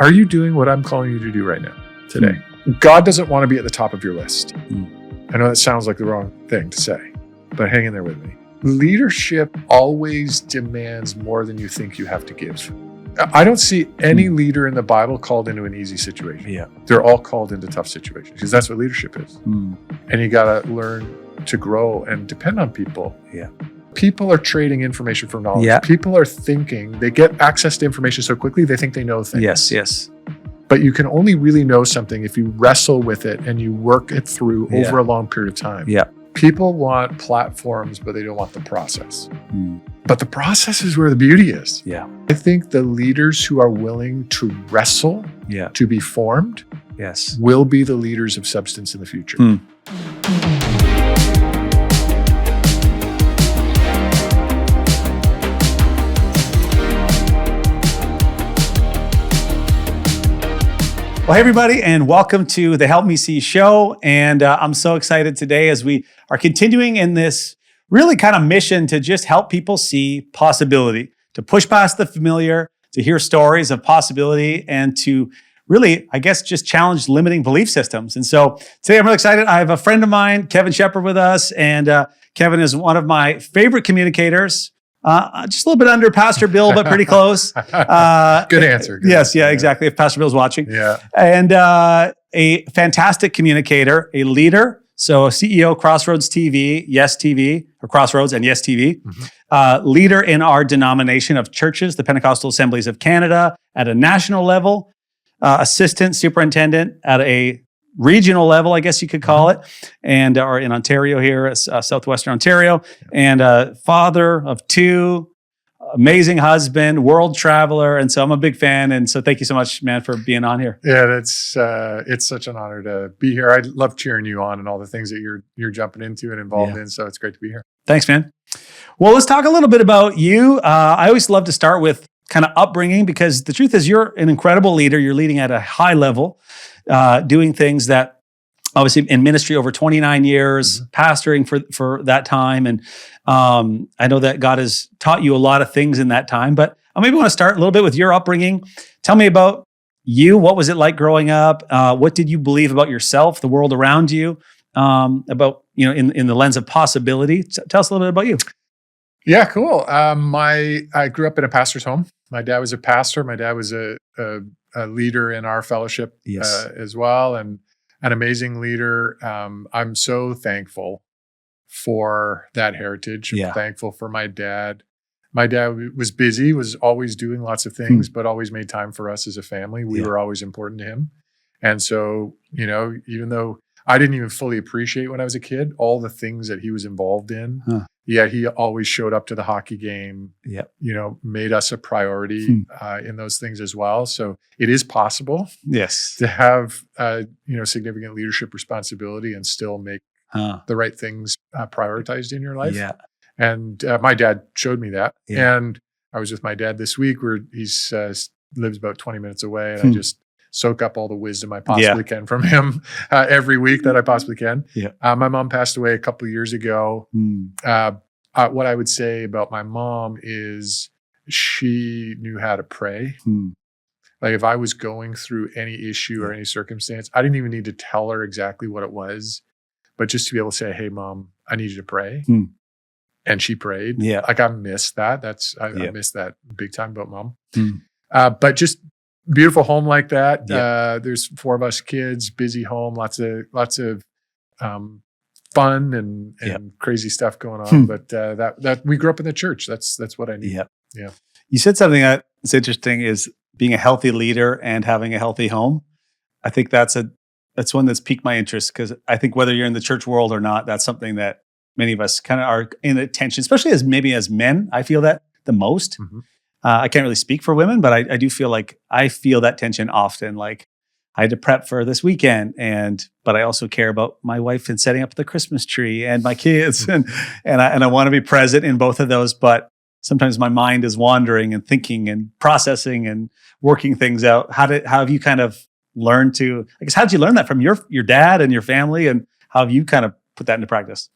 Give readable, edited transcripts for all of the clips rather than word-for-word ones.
Are you doing what I'm calling you to do right now, today? God doesn't want to be at the top of your list. I know that sounds like the wrong thing to say, but hang in there with me. Leadership always demands more than you think you have to give. I don't see any leader in the Bible called into an easy situation. Yeah. They're all called into tough situations because that's what leadership is. And you got to learn to grow and depend on people. Yeah. People are trading information for knowledge. Yeah. People are thinking, they get access to information so quickly, they think they know things. Yes. But you can only really know something if you wrestle with it and you work it through over a long period of time. Yeah. People want platforms, but they don't want the process. But the process is where the beauty is. Yeah. I think the leaders who are willing to wrestle to be formed will be the leaders of substance in the future. Well, hey, everybody, and welcome to the Help Me See show. And I'm so excited today as we are continuing in this really kind of mission to just help people see possibility, to push past the familiar, to hear stories of possibility, and to really, I guess, just challenge limiting belief systems. And so today I'm really excited. I have a friend of mine, Kevin Shepard, with us. And Kevin is one of my favorite communicators. Just a little bit under Pastor Bill, but pretty close. Good answer. Good yes, answer. yeah, exactly. If Pastor Bill's watching. Yeah. And a fantastic communicator, a leader. So CEO, Crossroads TV, Yes TV, or Crossroads and Yes TV. Leader in our denomination of churches, the Pentecostal Assemblies of Canada, at a national level. Assistant superintendent at a regional level, I guess you could call it, and or in Ontario here, southwestern Ontario, and father of two, amazing husband, world traveler, and so I'm a big fan. And so thank you so much, man, for being on here. Yeah, it's such an honor to be here. I love cheering you on and all the things that you're jumping into and involved in. So it's great to be here. Thanks, man. Well, let's talk a little bit about you. I always love to start with kind of upbringing, because the truth is you're an incredible leader. You're leading at a high level. Doing things that obviously in ministry over 29 years, pastoring for that time. And I know that God has taught you a lot of things in that time, but I maybe want to start a little bit with your upbringing. Tell me about you. What was it like growing up? What did you believe about yourself, the world around you, about, in the lens of possibility? Tell us a little bit about you. Yeah, cool. I grew up in a pastor's home. My dad was a pastor. My dad was a leader in our fellowship as well, and an amazing leader. I'm so thankful for that heritage. I'm thankful for my dad. My dad was busy, was always doing lots of things, but always made time for us as a family. We were always important to him. And so, even though I didn't even fully appreciate when I was a kid, all the things that he was involved in, yet he always showed up to the hockey game, made us a priority in those things as well. So it is possible to have, significant leadership responsibility and still make the right things prioritized in your life. Yeah. And my dad showed me that. Yeah. And I was with my dad this week where he's lives about 20 minutes away, and I just soak up all the wisdom I possibly can from him every week that I possibly can. Yeah. My mom passed away a couple of years ago. What I would say about my mom is she knew how to pray. Like if I was going through any issue or any circumstance, I didn't even need to tell her exactly what it was, but just to be able to say, "Hey, Mom, I need you to pray." And she prayed. Yeah. Like I miss that. I miss that big time about Mom. But just beautiful home like that. There's 4 of us kids, busy home, lots of fun and crazy stuff going on. But that we grew up in the church. That's what I need. Yeah. You said something that's interesting, is being a healthy leader and having a healthy home. I think that's one that's piqued my interest, because I think whether you're in the church world or not, that's something that many of us kind of are in attention, especially as men. I feel that the most. I can't really speak for women, but I do feel like I feel that tension often. Like I had to prep for this weekend, but I also care about my wife and setting up the Christmas tree and my kids, and I want to be present in both of those. But sometimes my mind is wandering and thinking and processing and working things out. How have you kind of learned to? I guess how did you learn that from your dad and your family, and how have you kind of put that into practice?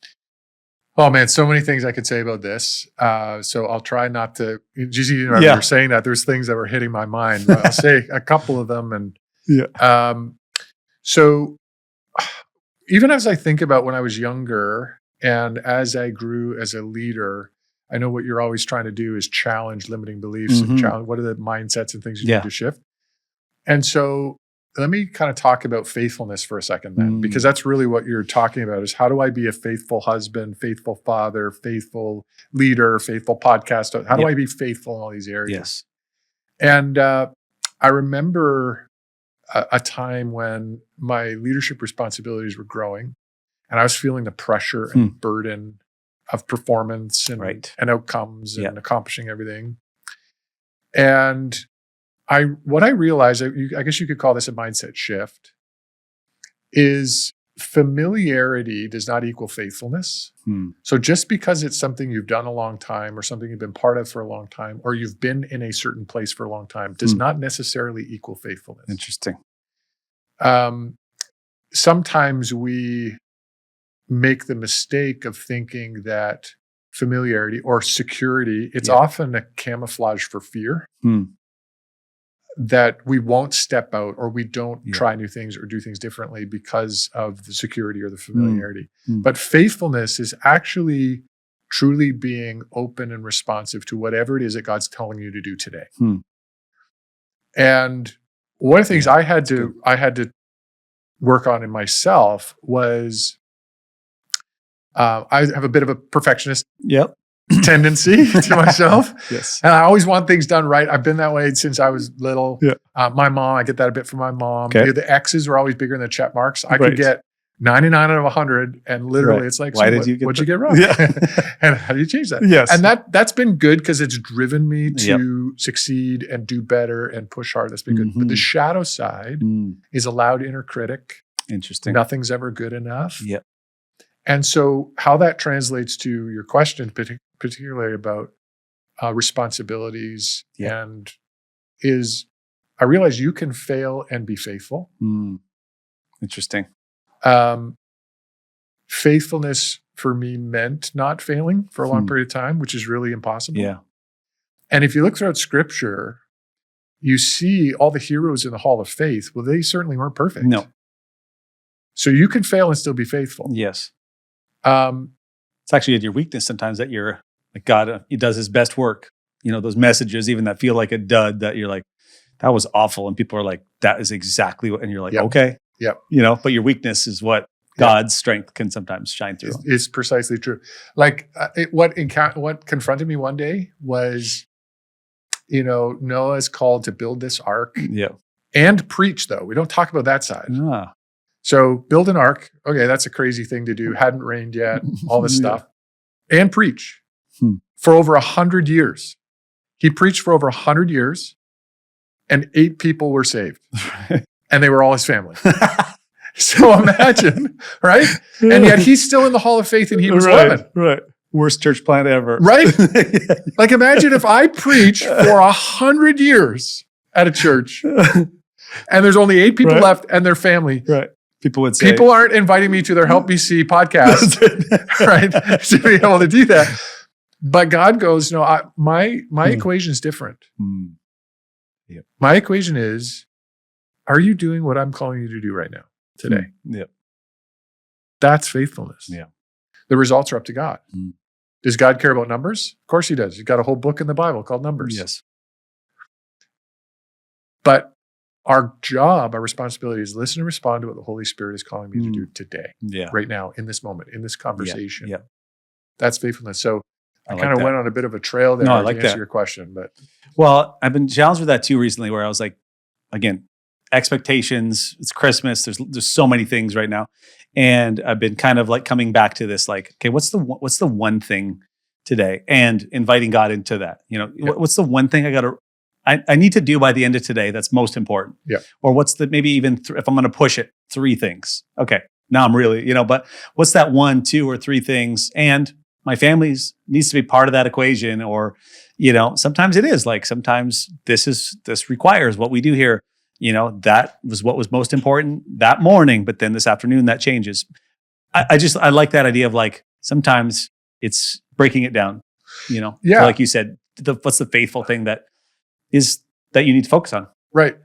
Oh man, so many things I could say about this. So I'll try not to. Just even when Yeah. you're saying that, there's things that were hitting my mind. But I'll say a couple of them. And so even as I think about when I was younger and as I grew as a leader, I know what you're always trying to do is challenge limiting beliefs and challenge what are the mindsets and things you need to shift. And so let me kind of talk about faithfulness for a second then, because that's really what you're talking about is how do I be a faithful husband, faithful father, faithful leader, faithful podcaster? How do I be faithful in all these areas? Yes. And I remember a time when my leadership responsibilities were growing and I was feeling the pressure and burden of performance and outcomes and accomplishing everything. And what I realized, I guess you could call this a mindset shift, is familiarity does not equal faithfulness. So just because it's something you've done a long time or something you've been part of for a long time, or you've been in a certain place for a long time, does not necessarily equal faithfulness. Interesting. Sometimes we make the mistake of thinking that familiarity or security, it's often a camouflage for fear. That we won't step out or we don't try new things or do things differently because of the security or the familiarity. But faithfulness is actually truly being open and responsive to whatever it is that God's telling you to do today. And one of the things I had to work on in myself was I have a bit of a perfectionist tendency to myself. And I always want things done right. I've been that way since I was little. My mom, I get that a bit from my mom. The X's were always bigger than the check marks. I could get 99 out of 100 and literally it's like, what'd you get wrong? And how do you change that? And that's been good because it's driven me to succeed and do better and push hard. That's been good. But the shadow side is a loud inner critic. Interesting. Nothing's ever good enough. And so how that translates to your question, particularly about responsibilities and is I realize you can fail and be faithful. Interesting. Faithfulness for me meant not failing for a long period of time, which is really impossible. And if you look throughout scripture, you see all the heroes in the hall of faith. Well, they certainly weren't perfect. No. So you can fail and still be faithful. Yes. It's actually at your weakness sometimes that you're like, God, he does his best work. You know, those messages, even that feel like a dud, that you're like, that was awful. And people are like, that is exactly what, and you're like, okay. You know, but your weakness is what God's strength can sometimes shine through. It's precisely true. Like what confronted me one day was, you know, Noah's called to build this ark and preach though. We don't talk about that side. So build an ark. Okay, that's a crazy thing to do. Hadn't rained yet, all this stuff. And preach for over 100 years. He preached for over 100 years and 8 people were saved. And they were all his family. So imagine, right? And yet he's still in the Hall of Faith in Hebrews 11. Worst church plant ever. Like imagine if I preach for 100 years at a church and there's only 8 people left and their family. People would say, people aren't inviting me to their Help BC podcast, right? To be able to do that. But God goes, no, my equation is different. My equation is, are you doing what I'm calling you to do right now, today? That's faithfulness. The results are up to God. Does God care about numbers? Of course he does. He's got a whole book in the Bible called Numbers. But our job, our responsibility is listen and respond to what the Holy Spirit is calling me to do today, right now, in this moment, in this conversation. That's faithfulness. So I kind of went on a bit of a trail there to answer your question. But well, I've been challenged with that too recently, where I was like, again, expectations. It's Christmas. There's so many things right now, and I've been kind of like coming back to this, like, okay, what's the one thing today, and inviting God into that. You know, what's the one thing I need to do by the end of today that's most important? Or what's the, maybe even if I'm going to push it, 3 things. Okay, now I'm really, but what's that 1, 2, or 3 things? And my family needs to be part of that equation. Or, sometimes it is like, sometimes this requires what we do here. That was what was most important that morning, but then this afternoon that changes. I like that idea of like, sometimes it's breaking it down, So like you said, what's the faithful thing that you need to focus on? Right.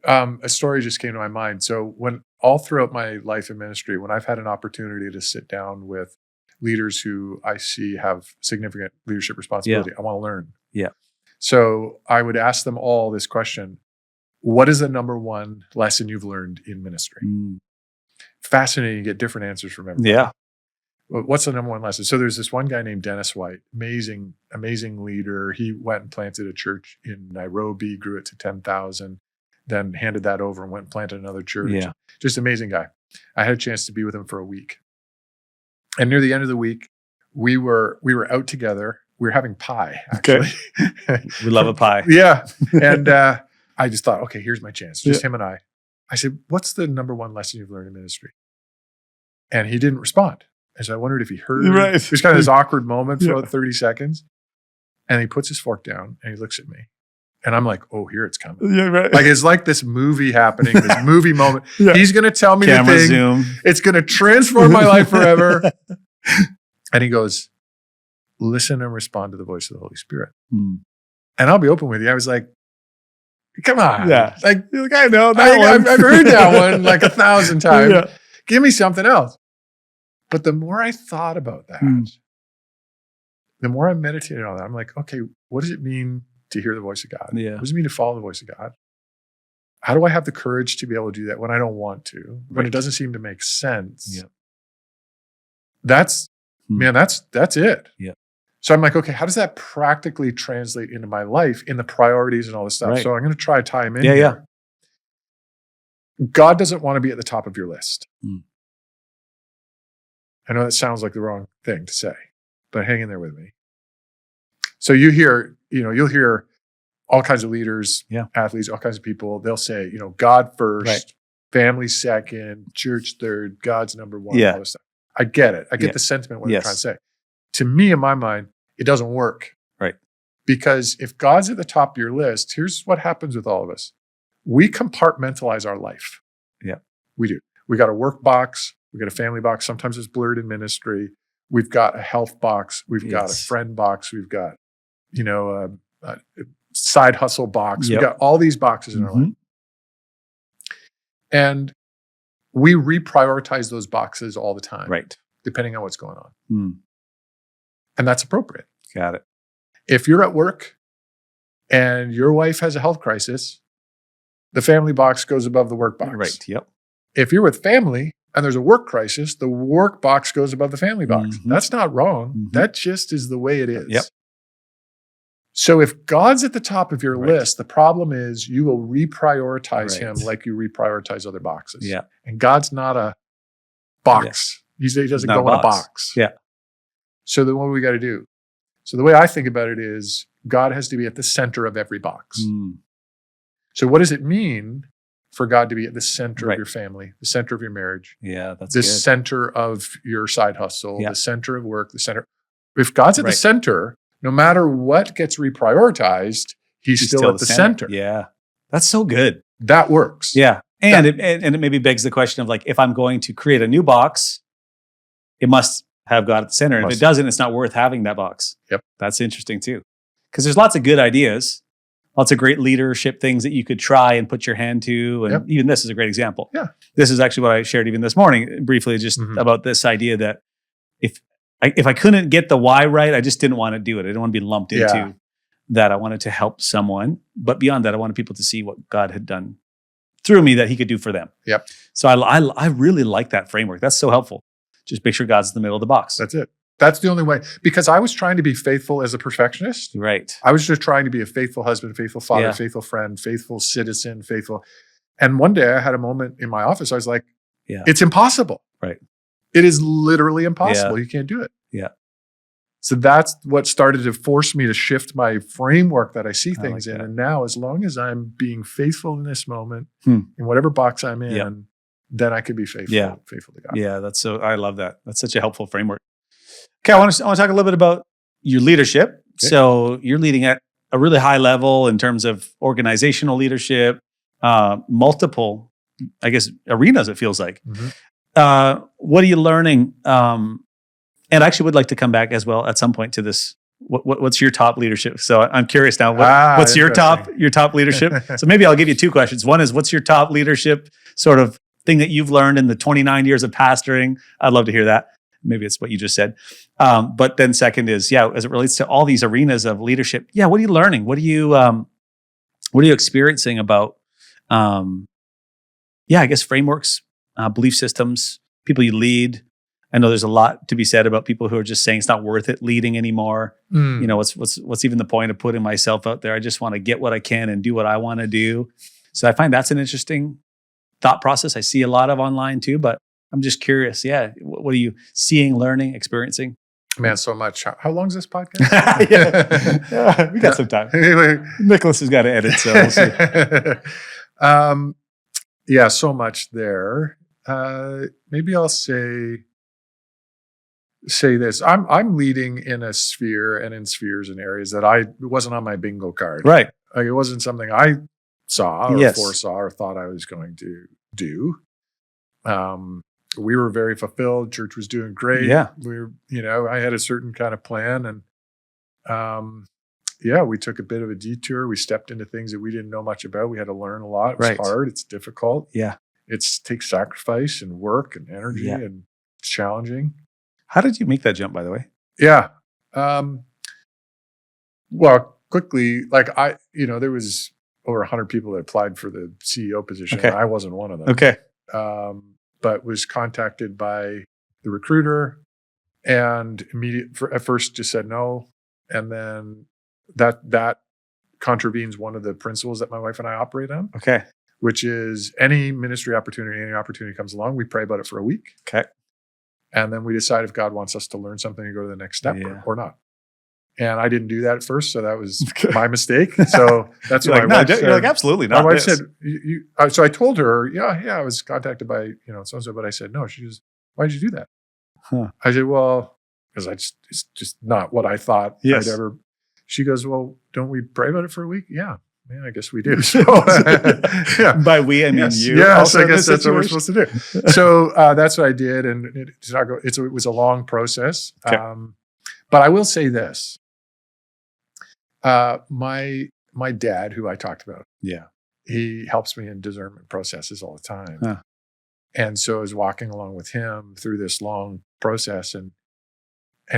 A story just came to my mind. So when all throughout my life in ministry, when I've had an opportunity to sit down with leaders who I see have significant leadership responsibility, I want to learn. Yeah. So I would ask them all this question: what is the number one lesson you've learned in ministry? Fascinating. You get different answers from everybody. Yeah. What's the number one lesson? So there's this one guy named Dennis White, amazing leader. He went and planted a church in Nairobi, grew it to 10,000, then handed that over and went and planted another church. Yeah. Just amazing guy. I had a chance to be with him for a week. And near the end of the week, we were out together. We were having pie, actually. Okay. We love a pie. Yeah. And I just thought, okay, here's my chance. Just him and I. I said, what's the number one lesson you've learned in ministry? And he didn't respond. And so I wondered if he heard. Right. It was kind of this awkward moment for about 30 seconds. And he puts his fork down and he looks at me. And I'm like, oh, here it's coming. Yeah, right. Like, it's like this movie happening, this movie moment. Yeah. He's going to tell me Camera the thing. zoom. It's going to transform my life forever. And he goes, listen and respond to the voice of the Holy Spirit. And I'll be open with you. I was like, come on. Yeah. Like I know that I've one. heard that one like 1,000 times. Yeah. Give me something else. But the more I thought about that, the more I meditated on that, I'm like, okay, what does it mean to hear the voice of God? Yeah. What does it mean to follow the voice of God? How do I have the courage to be able to do that when I don't want to, when it doesn't seem to make sense? Yeah. That's it. Yeah. So I'm like, okay, how does that practically translate into my life, in the priorities and all this stuff? Right. So I'm going to try to tie them in Yeah, here. God doesn't want to be at the top of your list. I know that sounds like the wrong thing to say, but hang in there with me. So you'll hear all kinds of leaders, athletes, all kinds of people. They'll say, God first, family second, church third, God's number one. All this stuff. I get it. I get the sentiment, what they're trying to say. To me, in my mind, it doesn't work. Right. Because if God's at the top of your list, here's what happens with all of us. We compartmentalize our life. Yeah. We do. We got a work box. We got a family box. Sometimes it's blurred in ministry. We've got a health box. We've got a friend box. We've got, a side hustle box. We've got all these boxes in our life. And we reprioritize those boxes all the time. Right. Depending on what's going on. And that's appropriate. Got it. If you're at work and your wife has a health crisis, the family box goes above the work box. Right. Yep. If you're with family and there's a work crisis, the work box goes above the family box. That's not wrong. That just is the way it is. Yep. So if God's at the top of your list, the problem is you will reprioritize him like you reprioritize other boxes. Yeah. And God's not a box. He doesn't go in a box. Yeah. So then what do we got to do? So the way I think about it is God has to be at the center of every box. So what does it mean for God to be at the center of your family, the center of your marriage? Yeah, that's the good. Center of your side hustle, the center of work, the center. If God's at the center, no matter what gets reprioritized, he's still at the center. Yeah. That's so good. That works. Yeah. And it maybe begs the question of, like, if I'm going to create a new box, it must have God at the center. If it doesn't, it's not worth having that box. Yep. That's interesting too. Because there's lots of good ideas, lots of great leadership things that you could try and put your hand to. And even this is a great example. Yeah. This is actually what I shared even this morning briefly, just about this idea that if I couldn't get the why right, I just didn't want to do it. I didn't want to be lumped into that. I wanted to help someone. But beyond that, I wanted people to see what God had done through me that he could do for them. Yep. So I really like that framework. That's so helpful. Just make sure God's in the middle of the box. That's it. That's the only way. Because I was trying to be faithful as a perfectionist. Right. I was just trying to be a faithful husband, faithful father, faithful friend, faithful citizen, faithful. And one day I had a moment in my office. I was like, it's impossible. Right. It is literally impossible. You can't do it. Yeah. So that's what started to force me to shift my framework that I see things in. And now, as long as I'm being faithful in this moment, in whatever box I'm in, then I could be faithful, faithful to God. Yeah, I love that. That's such a helpful framework. Okay, I want to talk a little bit about your leadership. Okay. So you're leading at a really high level in terms of organizational leadership, multiple, I guess, arenas, it feels like. What are you learning And I actually would like to come back as well at some point to this. What's your top leadership? So I'm curious now. What's your top leadership? So maybe I'll give you two questions. One is, what's your top leadership sort of thing that you've learned in the 29 years of pastoring? I'd love to hear that. Maybe it's what you just said. But then second is, as it relates to all these arenas of leadership, what are you learning? What are you experiencing about, I guess frameworks, belief systems, people you lead? I know there's a lot to be said about people who are just saying it's not worth it leading anymore. You know, what's even the point of putting myself out there? I just want to get what I can and do what I want to do. So I find that's an interesting thought process. I see a lot of online too, but I'm just curious. What are you seeing, learning, experiencing? Man, so much. How long is this podcast? We got some time. Nicholas has got to edit, so we'll see. So much there. Maybe I'll say this. I'm leading in a sphere and in spheres and areas that it wasn't on my bingo card. Right. Like it wasn't something I saw or foresaw or thought I was going to do. We were very fulfilled. Church was doing great. Yeah. I had a certain kind of plan, and we took a bit of a detour. We stepped into things that we didn't know much about. We had to learn a lot. It was hard. It's difficult. Yeah. It takes sacrifice and work and energy, and it's challenging. How did you make that jump, by the way? Yeah. Well, quickly, there was over 100 people that applied for the CEO position. Okay. I wasn't one of them. Okay. But was contacted by the recruiter and at first just said no. And then that contravenes one of the principles that my wife and I operate on. Okay. Which is any ministry opportunity, any opportunity comes along, we pray about it for a week. Okay. And then we decide if God wants us to learn something and go to the next step or not. And I didn't do that at first, so that was my mistake. So that's what my wife said. You're like, absolutely not. My wife said, so I told her, I was contacted by, so-and-so, but I said, no. She goes, why did you do that? Huh. I said, well, because it's just not what I thought I'd ever. She goes, well, don't we pray about it for a week? Yeah, I guess we do. So, By we, I mean you. Yes, I guess that's what we're supposed to do. So that's what I did, and it was a long process. Okay. But I will say this. My dad, who I talked about, he helps me in discernment processes all the time. Huh. And so I was walking along with him through this long process, and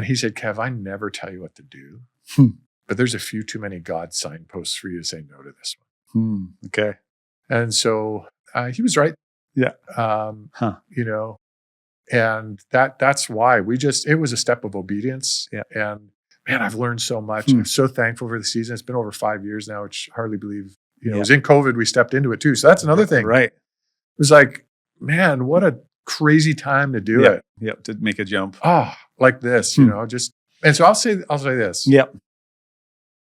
he said, Kev, I never tell you what to do, but there's a few too many God signposts for you to say no to this one. Okay. And so he was right. Yeah. And that's why it was a step of obedience. Yeah. And man, I've learned so much. I'm so thankful for the season. It's been over 5 years now, which I hardly believe, it was in COVID, we stepped into it too. So that's another thing. Right. It was like, man, what a crazy time to do it. Yep. To make a jump. Like this, and so I'll say this. Yep.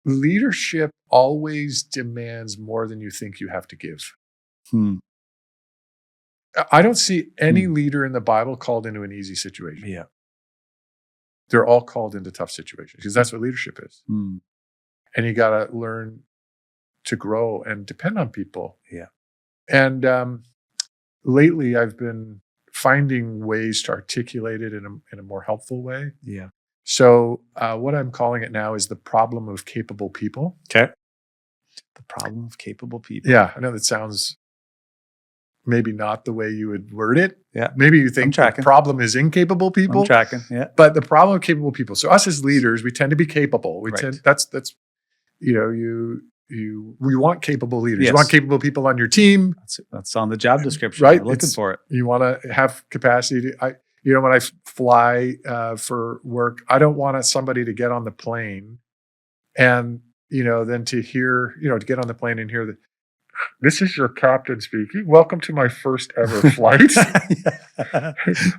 Leadership always demands more than you think you have to give. I don't see any leader in the Bible called into an easy situation. Yeah. They're all called into tough situations because that's what leadership is. And you got to learn to grow and depend on people. Yeah. And lately I've been finding ways to articulate it in a more helpful way. Yeah. So what I'm calling it now is the problem of capable people. Okay. The problem of capable people. Yeah. I know that sounds maybe not the way you would word it. Yeah. Maybe you think the problem is incapable people. I'm tracking. Yeah. But the problem of capable people. So us as leaders, we tend to be capable. We want capable leaders. Yes. You want capable people on your team. That's on the job description. Right. We're looking for it. You want to have capacity to, when I fly for work, I don't want somebody to get on the plane and, then to hear, to get on the plane and hear that, this is your captain speaking. Welcome to my first ever flight.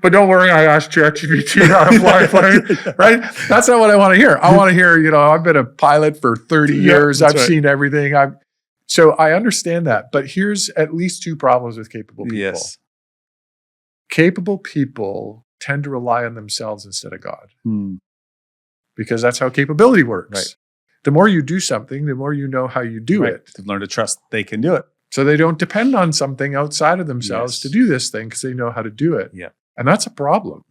But don't worry, I asked ChatGPT how to fly a plane, right? That's not what I want to hear. I want to hear, I've been a pilot for 30 years. I've seen everything. So I understand that. But here's at least two problems with capable people. Yes. Capable people tend to rely on themselves instead of God. Because that's how capability works. Right. The more you do something, the more you know how you do it. To learn to trust they can do it. So they don't depend on something outside of themselves to do this thing because they know how to do it. Yeah. And that's a problem.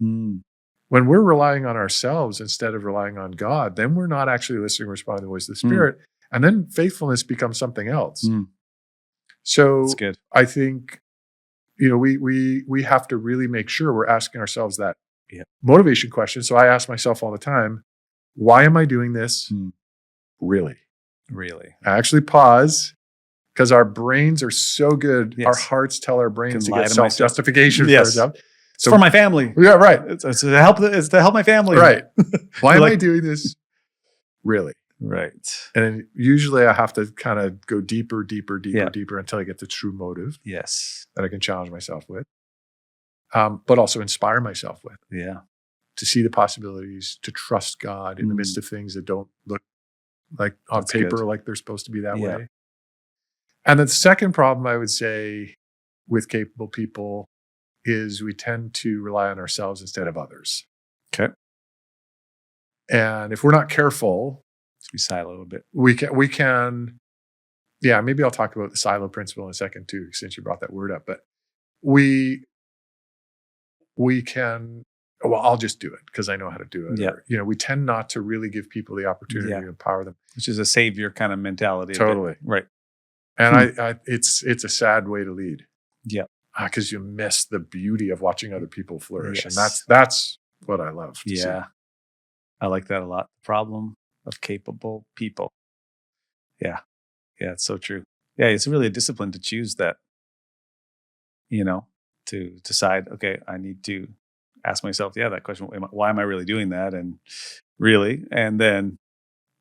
When we're relying on ourselves instead of relying on God, then we're not actually listening or responding to the voice of the Spirit. And then faithfulness becomes something else. So That's good. I think, we have to really make sure we're asking ourselves that motivation question. So I ask myself all the time, why am I doing this? Really? I actually pause, because our brains are so good. Our hearts tell our brains to get self-justification for ourselves. So, for my family. Yeah, right. It's to help my family. Right. Why am I doing this? Really? Right. And usually I have to kind of go deeper until I get the true motive. Yes. That I can challenge myself with. But also inspire myself with. Yeah. To see the possibilities, to trust God in the midst of things that don't look like on paper like they're supposed to be that way. And the second problem I would say with capable people is we tend to rely on ourselves instead of others. Okay. And if we're not careful, we silo a bit. We can, maybe I'll talk about the silo principle in a second too, since you brought that word up. But we can, I'll just do it because I know how to do it. Yeah. Or, we tend not to really give people the opportunity to empower them. Which is a savior kind of mentality. Totally. Right. And it's a sad way to lead. Yeah. Because you miss the beauty of watching other people flourish. And that's what I love to see. I like that a lot. The problem of capable people. Yeah. Yeah, it's so true. Yeah, it's really a discipline to choose that, to decide, okay, I need to ask myself, that question, why am I really doing that? And then,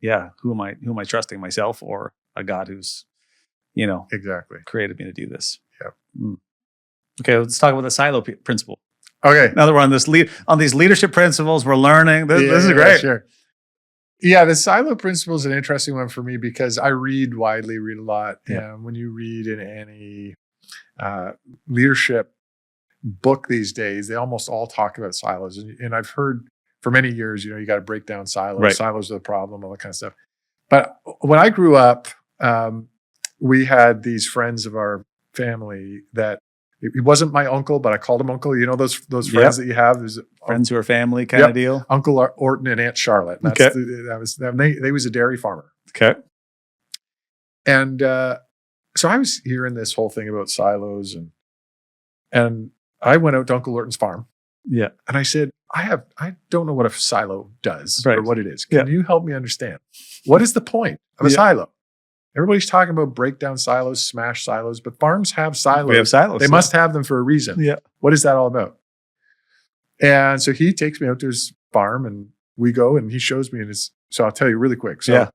who am I trusting, myself or a God who's, exactly created me to do this? Yeah. Okay, let's talk about the silo principle. Okay. Now that we're on these leadership principles, we're learning. This is great. Sure. Yeah, the silo principle is an interesting one for me because I read widely, read a lot. Yeah. And when you read in any leadership book these days, they almost all talk about silos. And I've heard for many years, you got to break down silos. Right. Silos are the problem, all that kind of stuff. But when I grew up, we had these friends of our family that he wasn't my uncle, but I called him uncle. Those friends that you have, there's friends who are family kind of deal. Uncle Orton and Aunt Charlotte. And they was a dairy farmer. Okay. And so I was hearing this whole thing about silos, and I went out to Uncle Orton's farm. Yeah. And I said, I don't know what a silo does or what it is. Can you help me understand? What is the point of a silo? Everybody's talking about break down silos, smash silos, but farms have silos. We have silos. They must have them for a reason. Yeah. What is that all about? And so he takes me out to his farm and we go and he shows me so I'll tell you really quick. So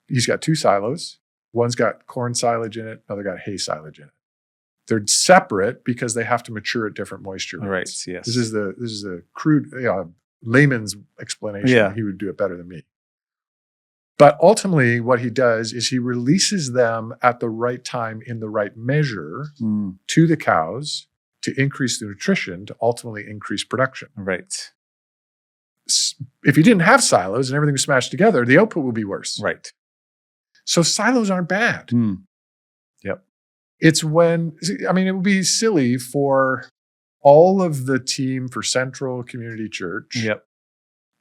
he's got 2 silos. One's got corn silage in it. Another got hay silage in it. They're separate because they have to mature at different moisture rates. Right. Yes. This is the crude, layman's explanation. Yeah. He would do it better than me. But ultimately, what he does is he releases them at the right time in the right measure to the cows to increase the nutrition to ultimately increase production. Right. If you didn't have silos and everything was smashed together, the output would be worse. Right. So silos aren't bad. Yep. It's it would be silly for all of the team for Central Community Church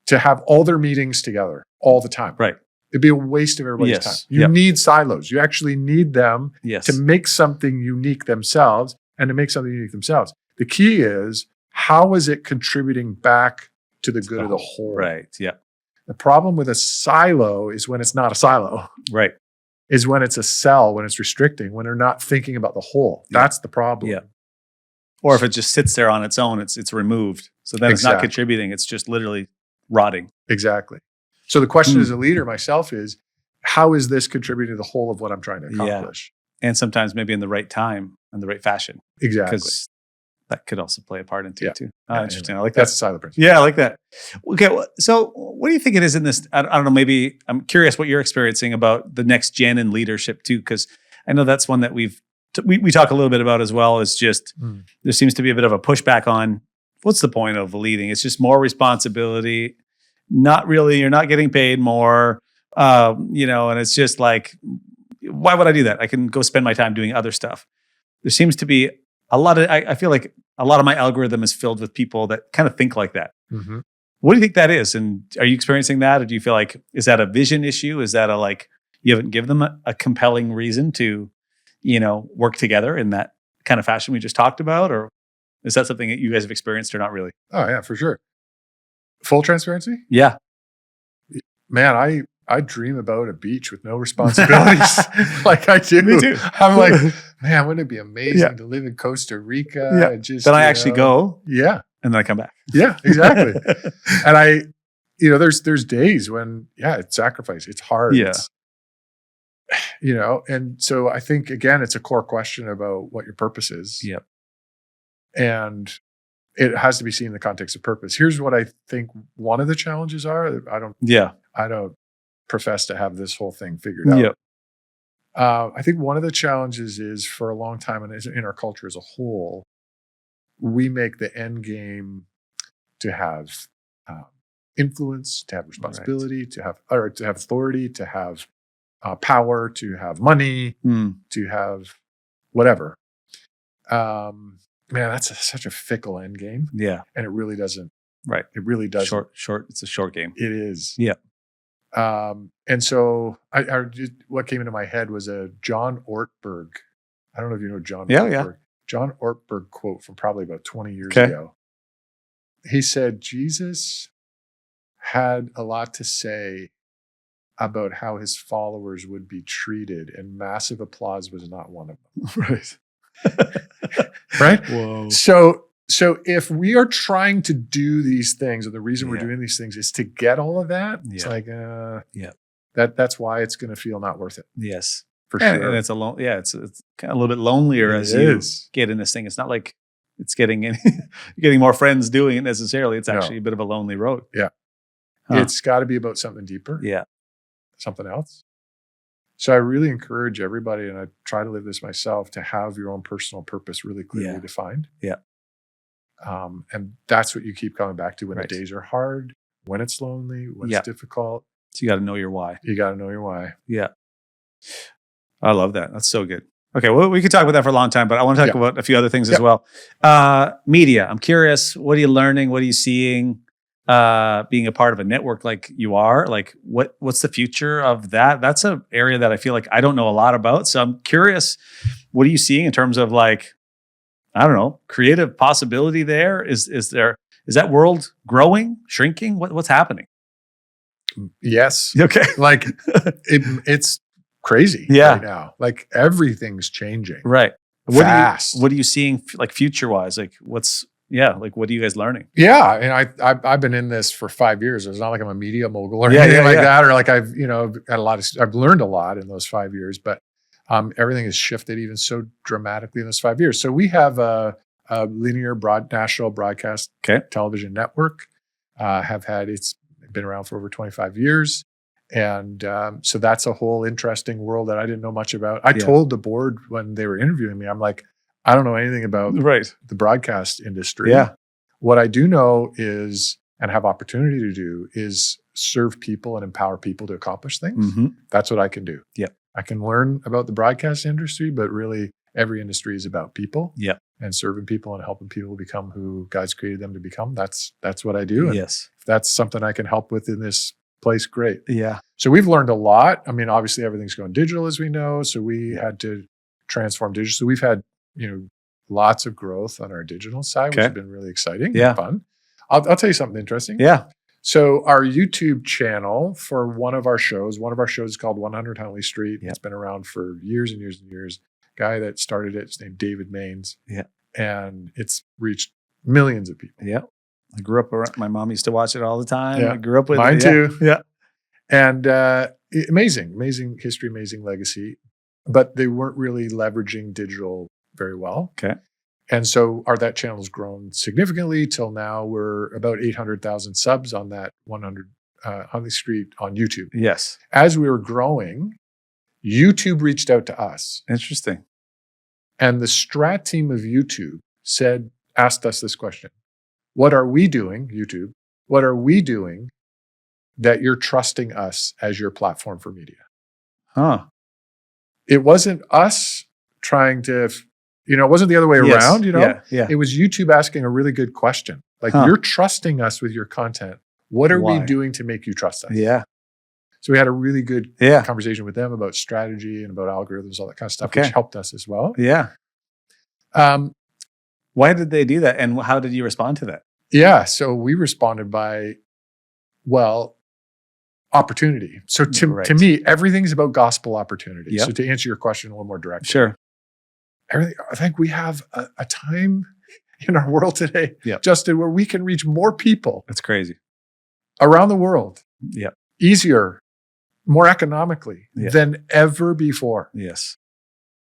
to have all their meetings together all the time. Right. It'd be a waste of everybody's time. You need silos. You actually need them to make something unique themselves and to make something unique themselves. The key is, how is it contributing back to the good of the whole? Right. Yeah. The problem with a silo is when it's not a silo. Right. Is when it's a cell, when it's restricting, when they're not thinking about the whole. That's the problem. Yeah. Or if it just sits there on its own, it's removed. So then it's not contributing. It's just literally rotting. Exactly. So the question as a leader myself is, how is this contributing to the whole of what I'm trying to accomplish? Yeah. And sometimes maybe in the right time and the right fashion. Exactly. Because that could also play a part into it too. Interesting. Anyway, I like that. That's a silo principle. Yeah, I like that. Okay. So what do you think it is in this? I don't know. Maybe I'm curious what you're experiencing about the next gen in leadership too, because I know that's one that we talk a little bit about as well. Is just there seems to be a bit of a pushback on what's the point of leading? It's just more responsibility. Not really. You're not getting paid more. And it's just like, why would I do that? I can go spend my time doing other stuff. There seems to be a lot of, I feel like a lot of my algorithm is filled with people that kind of think like that. Mm-hmm. What do you think that is? And are you experiencing that? Or do you feel like, is that a vision issue? Is that you haven't given them a compelling reason to, work together in that kind of fashion we just talked about? Or is that something that you guys have experienced or not really? Oh yeah, for sure. Full transparency? Yeah. Man, I dream about a beach with no responsibilities. Like I do. Me too. I'm like, man, wouldn't it be amazing to live in Costa Rica? And just, then I actually go. Yeah. And then I come back. Yeah, exactly. And there's days when, it's sacrifice. It's hard. Yeah. And so I think, again, it's a core question about what your purpose is. Yep. And it has to be seen in the context of purpose. Here's what I think one of the challenges are. I don't profess to have this whole thing figured out. Yep. I think one of the challenges is, for a long time, and in our culture as a whole, we make the end game to have influence, to have responsibility, to have authority, to have power, to have money, to have whatever. Man, that's such a fickle end game. Yeah. And it really doesn't. Right. It really doesn't. Short. It's a short game. It is. Yeah. And so what came into my head was a John Ortberg. I don't know if you know John Ortberg. Yeah. John Ortberg quote from probably about 20 years ago. He said, Jesus had a lot to say about how his followers would be treated, and massive applause was not one of them. Right. Right? Whoa. So if we are trying to do these things, and the reason we're doing these things is to get all of that, it's like, that's why it's going to feel not worth it. Yes. For sure. And it's it's kind of a little bit lonelier as you get in this thing. It's not like it's getting more friends doing it necessarily. It's actually a bit of a lonely road. Yeah. Huh. It's got to be about something deeper. Yeah. Something else. So I really encourage everybody, and I try to live this myself, to have your own personal purpose really clearly defined. Yeah. And that's what you keep coming back to when the days are hard, when it's lonely, when it's difficult. So you got to know your why. Yeah. I love that. That's so good. Okay. Well, we could talk about that for a long time, but I want to talk about a few other things as well. Media. I'm curious. What are you learning? What are you seeing? Being a part of a network like you are, like what's the future of that? That's an area that I feel like I don't know a lot about. So I'm curious, what are you seeing in terms of creative possibility there? Is that world growing, shrinking? What's happening? Yes. Okay. Like it's crazy right now. Like everything's changing. Right. Fast. What are you seeing like future wise? Like what are you guys learning? Yeah. And I've been in this for 5 years. It's not like I'm a media mogul or anything like that. Or like I've learned a lot in those 5 years, but everything has shifted even so dramatically in those 5 years. So we have a linear national broadcast television network, it's been around for over 25 years. And so that's a whole interesting world that I didn't know much about. I told the board when they were interviewing me, I'm like, I don't know anything about the broadcast industry. Yeah. What I do know is, and have opportunity to do, is serve people and empower people to accomplish things. Mm-hmm. That's what I can do. Yeah. I can learn about the broadcast industry, but really every industry is about people. Yeah. And serving people and helping people become who God's created them to become. That's what I do. And yes. if that's something I can help with in this place, great. Yeah. So we've learned a lot. I mean, obviously everything's going digital, as we know. So we had to transform digital. So we've had, lots of growth on our digital side, which has been really exciting and fun. I'll tell you something interesting. Yeah. So our YouTube channel for one of our shows is called 100 Huntley Street. It's been around for years and years and years. Guy that started it is named David Maines. Yeah. And it's reached millions of people. Yeah. I grew up around, my mom used to watch it all the time. Yeah. I grew up with Mine too. Yeah. And amazing history, amazing legacy. But they weren't really leveraging digital very well. Okay. And so that channel's grown significantly till now. We're about 800,000 subs on that 100 Huntley Street on YouTube. Yes. As we were growing, YouTube reached out to us. Interesting. And the strat team of YouTube asked us this question. What are we doing, YouTube? What are we doing that you're trusting us as your platform for media? Huh. It wasn't us trying to, it wasn't the other way around, Yeah. It was YouTube asking a really good question Like you're trusting us with your content. What are we doing to make you trust us? Yeah. So we had a really good conversation with them about strategy and about algorithms, all that kind of stuff, which helped us as well. Yeah. Why did they do that? And how did you respond to that? Yeah. So we responded by, opportunity. So to me, everything's about gospel opportunity. So to answer your question a little more directly. Sure. I think we have a time in our world today, Justin, where we can reach more people. That's crazy. Around the world. Yeah. Easier, more economically than ever before. Yes.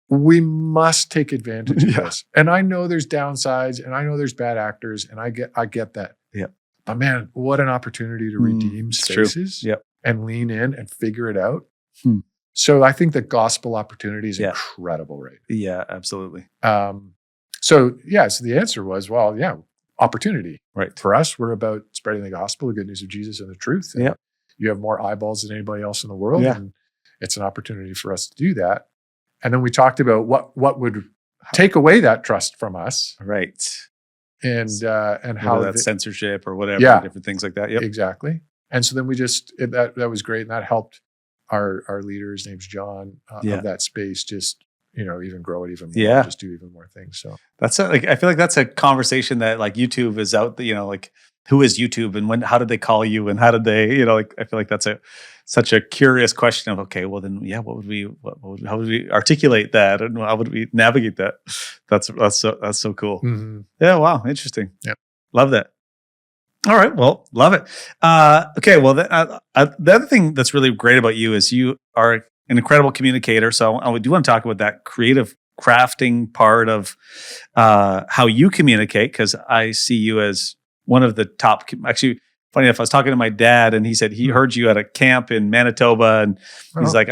We must take advantage of this. And I know there's downsides and I know there's bad actors and I get that. Yeah. But man, what an opportunity to redeem spaces and lean in and figure it out. So I think the gospel opportunity is incredible, right? Yeah, absolutely. So the answer was, opportunity. Right. For us, we're about spreading the gospel, the good news of Jesus and the truth. And you have more eyeballs than anybody else in the world. And it's an opportunity for us to do that. And then we talked about what would take away that trust from us. Right. And how that's censorship or whatever, different things like that. Yep. Exactly. And so then we that was great. And that helped our leader, his name's John, of that space, just, even grow it even more, just do even more things. So that's I feel like that's a conversation that like YouTube is out, like who is YouTube and how did they call you and how did they, I feel like that's such a curious question of, okay, well then, how would we articulate that and how would we navigate that? That's so cool. Mm-hmm. Yeah. Wow. Interesting. Yeah. Love that. All right. Well, love it. Okay. Well, the other thing that's really great about you is you are an incredible communicator. So I do want to talk about that creative crafting part of how you communicate, because I see you as one of the top. Actually, funny enough, I was talking to my dad, and he said he heard you at a camp in Manitoba, and he's like,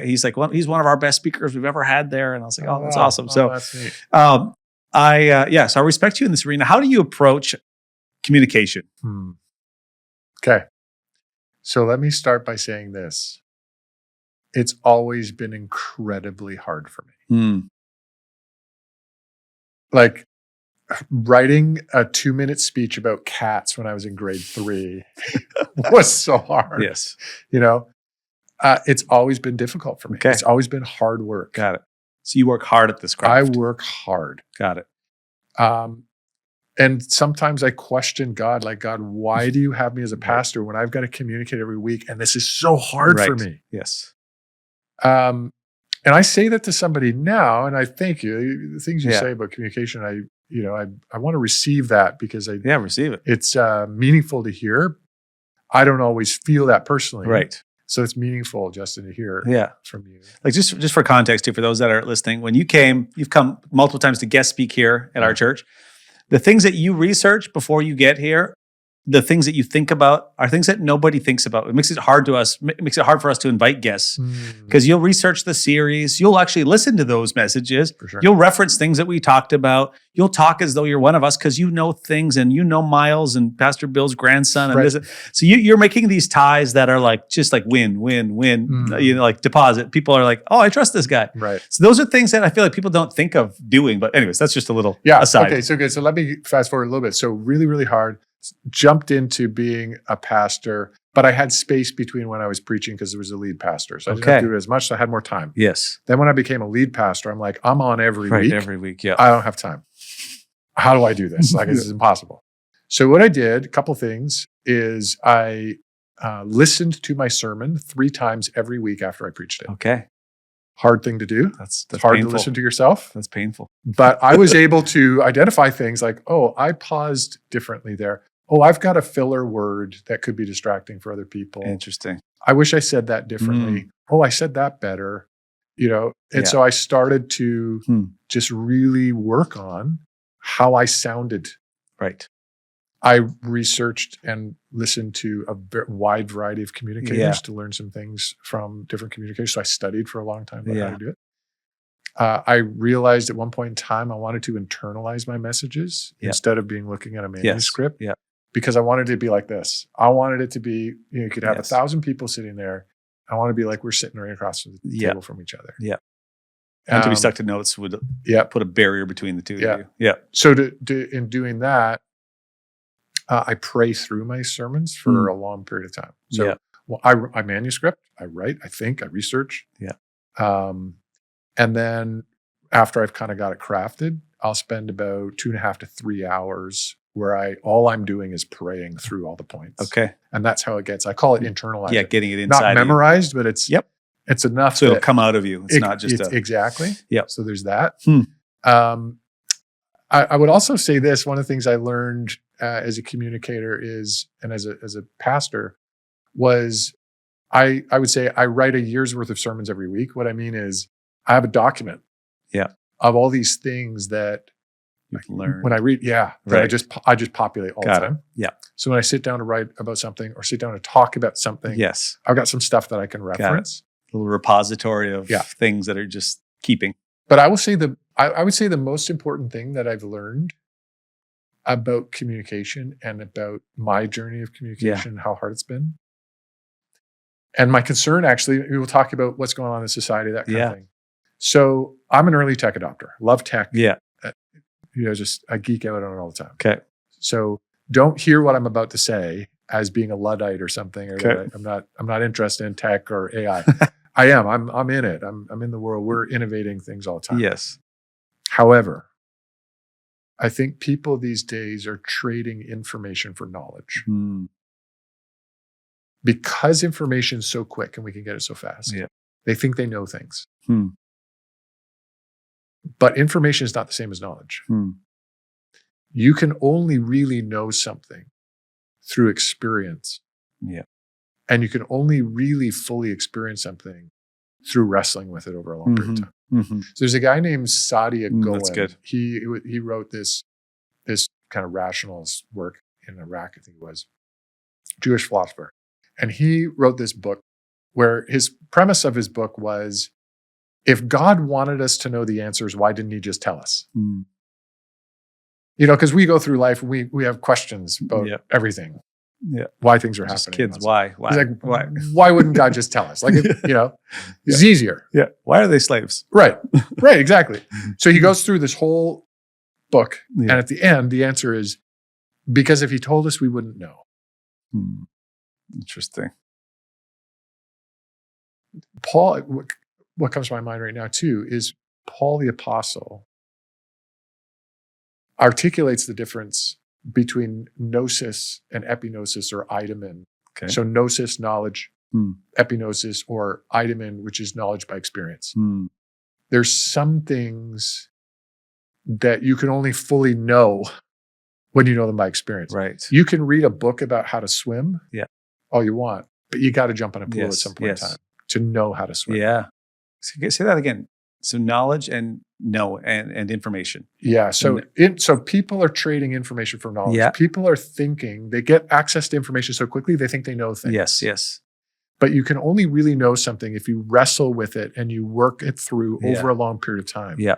he's like, well, he's one of our best speakers we've ever had there, and I was like, oh, that's awesome. So, that's neat. so I respect you in this arena. How do you approach communication? Okay, so let me start by saying this. It's always been incredibly hard for me. Like writing a 2-minute speech about cats when I was in grade 3 was so hard. Yes. It's always been difficult for me. Okay. It's always been hard work. Got it. So you work hard at this craft. I work hard. Got it. And sometimes I question God, like, God, why do you have me as a pastor when I've got to communicate every week? And this is so hard for me. Yes. And I say that to somebody now, and I thank you. The things you say about communication, I want to receive that because receive it. It's meaningful to hear. I don't always feel that personally. Right. So it's meaningful, Justin, to hear from you. Like just for context too, for those that are listening, when you've come multiple times to guest speak here at our church. The things that you research before you get here, the things that you think about are things that nobody thinks about. It makes it hard for us to invite guests because you'll research the series. You'll actually listen to those messages. For sure. You'll reference things that we talked about. You'll talk as though you're one of us because you know things and you know Miles and Pastor Bill's grandson. And so you're making these ties that are like just like win, like deposit. People are like, oh, I trust this guy. Right. So those are things that I feel like people don't think of doing. But anyways, that's just a little aside. Okay, so good. So let me fast forward a little bit. So really, really hard. Jumped into being a pastor, but I had space between when I was preaching because there was a lead pastor. So I didn't have to do it as much, so I had more time. Yes. Then when I became a lead pastor, I'm like, I'm on every week. Every week, yeah. I don't have time. How do I do this? Like, this is impossible. So what I did, a couple things, is I listened to my sermon 3 times every week after I preached it. Okay. Hard thing to do. That's hard painful. to listen to yourself. That's painful. But I was able to identify things like, oh, I paused differently there. Oh, I've got a filler word that could be distracting for other people. Interesting. I wish I said that differently. Oh, I said that better. And so I started to just really work on how I sounded. Right. I researched and listened to a wide variety of communicators to learn some things from different communicators. So I studied for a long time about how to do it. I realized at one point in time, I wanted to internalize my messages instead of looking at a manuscript. Yeah. Because I wanted it to be like this. I wanted it to be, you could have 1,000 people sitting there. I want to be like we're sitting right across the table from each other. Yeah. And to be stuck to notes would put a barrier between the two of you. Yeah. So in doing that, I pray through my sermons for a long period of time. So well, I manuscript, I write, I think, I research. Yeah. And then after I've kind of got it crafted, I'll spend about 2.5 to 3 hours where all I'm doing is praying through all the points. Okay. And that's how it gets. I call it internalized. Yeah, getting it inside. Not memorized, but it's enough. So it'll come out of you. It's not just exactly. Yeah. So there's that. I would also say this. One of the things I learned as a communicator and as a pastor was I would say I write a year's worth of sermons every week. What I mean is I have a document of all these things that you've learned. When I read, that I just populate all the time. Yeah. So when I sit down to write about something or sit down to talk about something, I've got some stuff that I can reference. A little repository of things that are just keeping. But I will say I would say the most important thing that I've learned about communication and about my journey of communication, how hard it's been. And my concern, actually, we will talk about what's going on in society, that kind of thing. So I'm an early tech adopter, love tech. Yeah. I geek out on it all the time. Okay. So don't hear what I'm about to say as being a Luddite or something, or that I'm not interested in tech or AI. I am. I'm in it. I'm in the world. We're innovating things all the time. Yes. However, I think people these days are trading information for knowledge. Because information is so quick and we can get it so fast. Yeah. They think they know things. But information is not the same as knowledge. You can only really know something through experience. Yeah. And you can only really fully experience something through wrestling with it over a long period of time. So there's a guy named Saadia Goen. That's good. He wrote this kind of rationalist work in Iraq, I think it was, Jewish philosopher. And he wrote this book where his premise of his book was, if God wanted us to know the answers, why didn't he just tell us? Because we go through life, we have questions about everything. Yeah. Why things are just happening. Kids, why? He's like, why wouldn't God just tell us? Like, it's easier. Yeah. Why are they slaves? Right. Right. Exactly. So he goes through this whole book. And at the end, the answer is because if he told us, we wouldn't know. Interesting. Paul, what comes to my mind right now too, is Paul the Apostle articulates the difference between gnosis and epignosis or eidemin. Okay. So gnosis, knowledge, epignosis, or eidemin, which is knowledge by experience. There's some things that you can only fully know when you know them by experience. Right. You can read a book about how to swim all you want, but you got to jump in a pool at some point in time to know how to swim. Yeah. Say that again. So knowledge and information. Yeah. So people are trading information for knowledge. Yeah. People are thinking, they get access to information so quickly, they think they know things. Yes. But you can only really know something if you wrestle with it and you work it through over a long period of time. Yeah.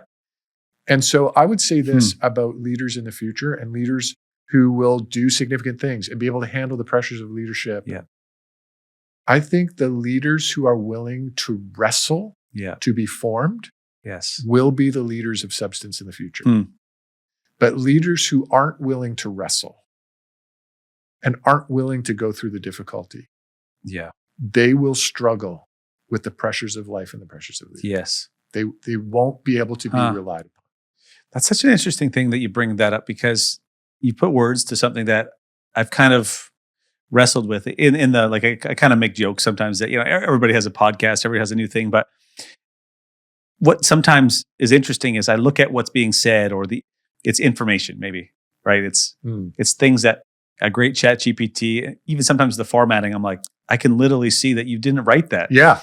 And so I would say this about leaders in the future and leaders who will do significant things and be able to handle the pressures of leadership. Yeah. I think the leaders who are willing to wrestle to be formed will be the leaders of substance in the future. But leaders who aren't willing to wrestle and aren't willing to go through the difficulty, they will struggle with the pressures of life and the pressures of leadership. Yes. They won't be able to be relied upon. That's such an interesting thing that you bring that up, because you put words to something that I've kind of wrestled with in the, like, I kind of make jokes sometimes that, everybody has a podcast, everybody has a new thing, but what sometimes is interesting is I look at what's being said, or it's information maybe, right? It's things that a great chat GPT, even sometimes the formatting, I'm like, I can literally see that you didn't write that. Yeah.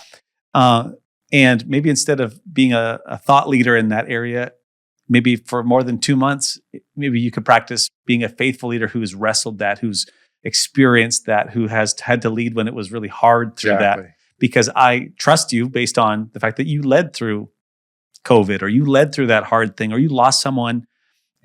And maybe instead of being a thought leader in that area, maybe for more than 2 months, maybe you could practice being a faithful leader who's wrestled that, who's experienced that, who has had to lead when it was really hard through that. Because I trust you based on the fact that you led through COVID, or you led through that hard thing, or you lost someone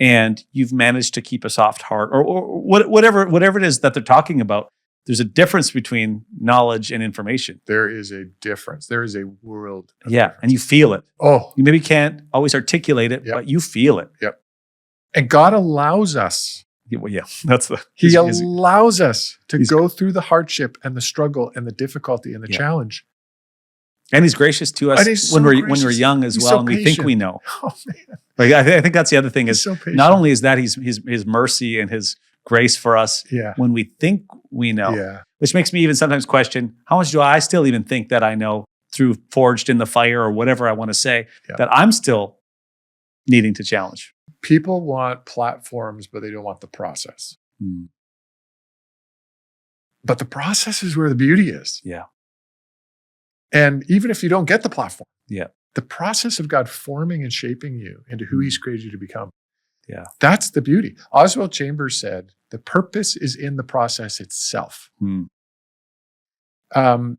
and you've managed to keep a soft heart, or whatever it is that they're talking about. There's a difference between knowledge and information. There is a difference. There is a world of difference. And you feel it. Oh. You maybe can't always articulate it, but you feel it. Yep. And God allows us That's the. He allows us to go through the hardship and the struggle and the difficulty and the challenge. And he's gracious to us when we're young as well, and we think we know. Oh man! Like I think that's the other thing is so not only is that his mercy and his grace for us when we think we know, which makes me even sometimes question how much do I still even think that I know through forged in the fire or whatever I want to say that I'm still needing to challenge. People want platforms, but they don't want the process. But the process is where the beauty is. Yeah. And even if you don't get the platform, the process of God forming and shaping you into who he's created you to become, that's the beauty. Oswald Chambers said, the purpose is in the process itself. The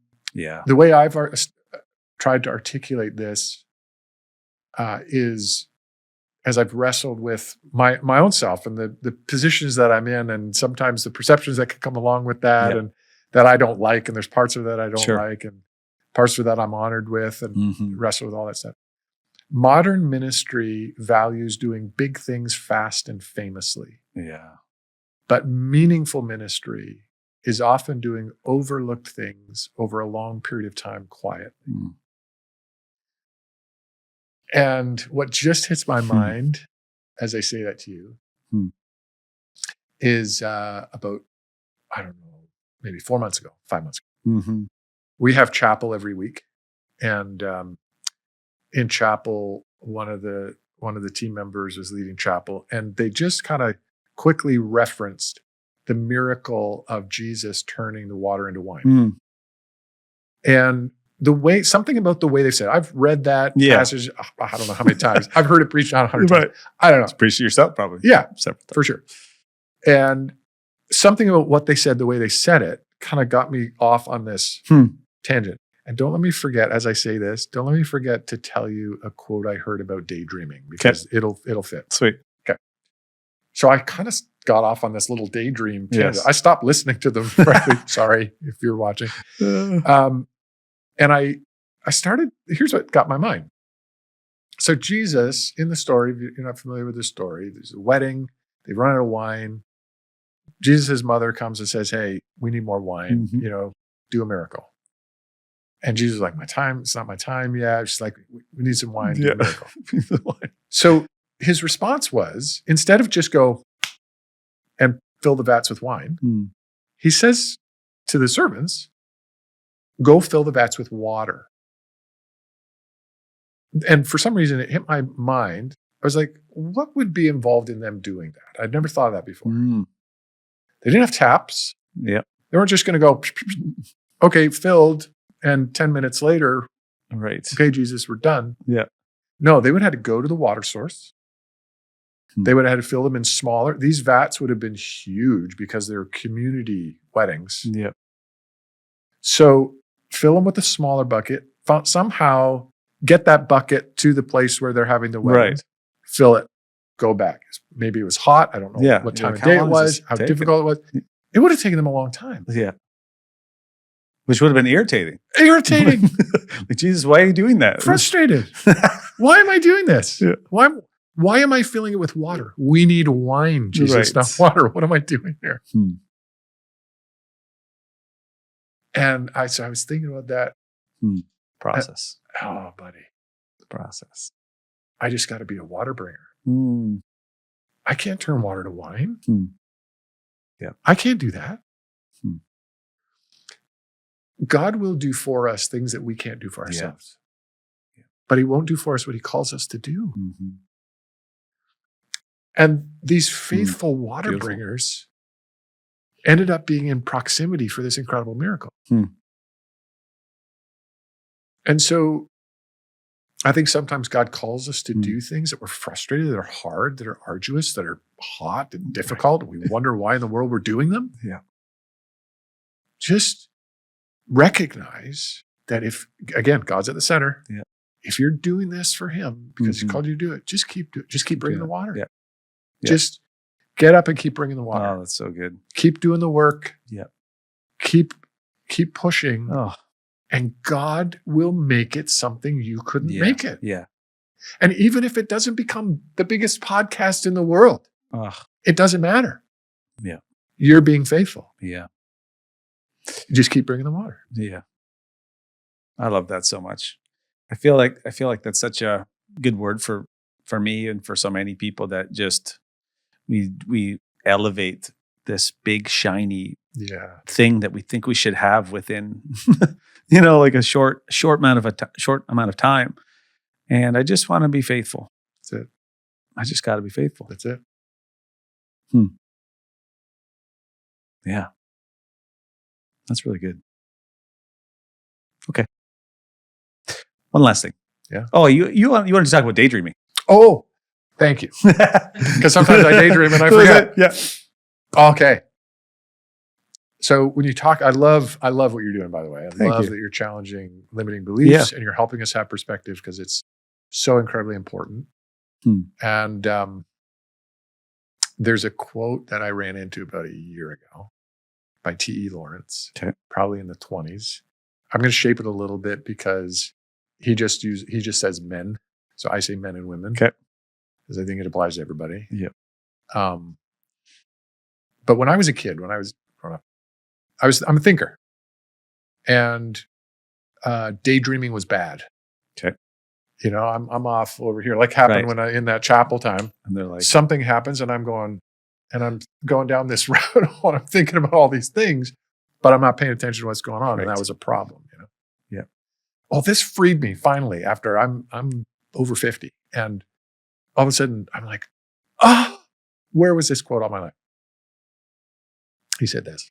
way I've tried to articulate this is as I've wrestled with my own self and the positions that I'm in, and sometimes the perceptions that can come along with that and that I don't like, and there's parts of that I don't like, and parts of that I'm honored with, and wrestle with all that stuff. Modern ministry values doing big things fast and famously. But meaningful ministry is often doing overlooked things over a long period of time quietly. And what just hits my mind as I say that to you is about, I don't know, maybe 5 months ago. We have chapel every week. And in chapel, one of the team members was leading chapel, and they just kind of quickly referenced the miracle of Jesus turning the water into wine. And something about the way they said it. I've read that passage, I don't know how many times. I've heard it preached 100 times. I don't know. It's preached to yourself, probably. Yeah, for sure. And something about what they said, the way they said it, kind of got me off on this tangent. And don't let me forget, as I say this, don't let me forget to tell you a quote I heard about daydreaming, because it'll fit. Sweet. Okay. So I kind of got off on this little daydream tangent. I stopped listening to them, frankly. Sorry if you're watching. And I started, here's what got my mind. So Jesus, in the story, if you're not familiar with the story, there's a wedding, they run out of wine. Jesus' mother comes and says, hey, we need more wine, do a miracle. And Jesus is like, it's not my time yet. She's like, we need some wine, do a miracle. So his response was, instead of just go and fill the vats with wine, he says to the servants, go fill the vats with water. And for some reason, it hit my mind. I was like, what would be involved in them doing that? I'd never thought of that before. They didn't have taps. They weren't just going to go, okay, filled. And 10 minutes later, okay, Jesus, we're done. No, they would have had to go to the water source. They would have had to fill them in smaller. These vats would have been huge because they were community weddings. So fill them with a smaller bucket. Somehow get that bucket to the place where they're having the wedding. Fill it. Go back. Maybe it was hot. I don't know what time of day it was, how difficult it was. It would have taken them a long time. Which would have been irritating. Like, Jesus, why are you doing that? Frustrated. Why am I doing this? Why am I filling it with water? We need wine, Jesus, not water. What am I doing here? And I was thinking about that. Process. Oh, buddy. The process. I just got to be a water bringer. I can't turn water to wine. I can't do that. God will do for us things that we can't do for ourselves. But he won't do for us what he calls us to do. And these faithful water bringers ended up being in proximity for this incredible miracle. And so I think sometimes God calls us to do things that we're frustrated, that are hard, that are arduous, that are hot and difficult. And we wonder why in the world we're doing them. Just recognize that if, again, God's at the center, if you're doing this for him because he called you to do it, just keep bringing the water. Just get up and keep bringing the water. Oh, that's so good. Keep doing the work. Keep pushing. And God will make it something you couldn't make it. And even if it doesn't become the biggest podcast in the world, it doesn't matter. Yeah. You're being faithful. Yeah. You just keep bringing the water. Yeah. I love that so much. I feel like that's such a good word for me and for so many people, that just we elevate this big shiny thing that we think we should have within like a short amount of time. And I just want to be faithful. That's it. I just got to be faithful. That's it. Yeah. That's really good. Okay. One last thing. Yeah. Oh, you wanted to talk about daydreaming. Oh, thank you. Because sometimes I daydream and I forget. Yeah. Okay. So when you talk, I love what you're doing, by the way. I love that you're challenging limiting beliefs and you're helping us have perspective, because it's so incredibly important. And there's a quote that I ran into about a year ago by T.E. Lawrence, probably in the 20s. I'm going to shape it a little bit because he just says men. So I say men and women. Okay. Because I think it applies to everybody. Yeah. But when I was a kid, when I was growing up, I'm a thinker. And daydreaming was bad. Okay. I'm off over here. Like happened when in that chapel time. And they're like, something happens and I'm going down this road and I'm thinking about all these things, but I'm not paying attention to what's going on. Right. And that was a problem, Yeah. Well, this freed me finally after I'm over 50. And all of a sudden I'm like, where was this quote all my life? He said this: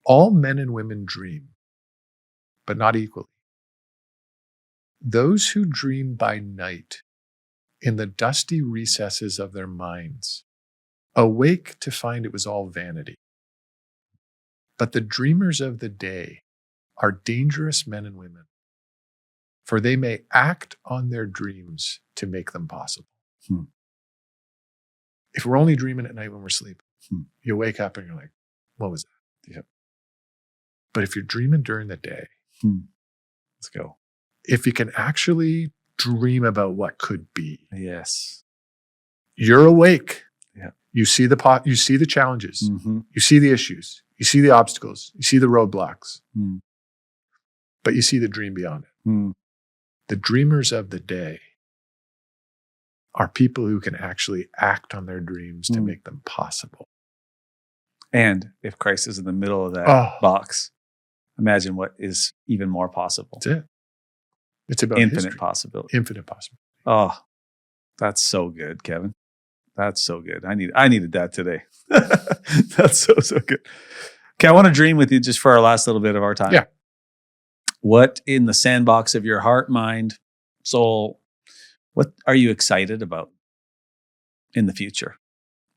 all men and women dream, but not equally. Those who dream by night in the dusty recesses of their minds awake to find it was all vanity. But the dreamers of the day are dangerous men and women, for they may act on their dreams to make them possible. If we're only dreaming at night when we're sleeping, you wake up and you're like, what was that? Yeah. But if you're dreaming during the day, let's go. If you can actually dream about what could be, yes, you're awake. Yeah. You see the challenges. You see the issues. You see the obstacles. You see the roadblocks. But you see the dream beyond it. The dreamers of the day are people who can actually act on their dreams to make them possible. And if Christ is in the middle of that box, imagine what is even more possible. That's it. It's about infinite possibility. Infinite possibility. Oh, that's so good, Kevin. That's so good. I needed that today. That's so good. Okay, I want to dream with you just for our last little bit of our time. Yeah. What in the sandbox of your heart, mind, soul, what are you excited about in the future?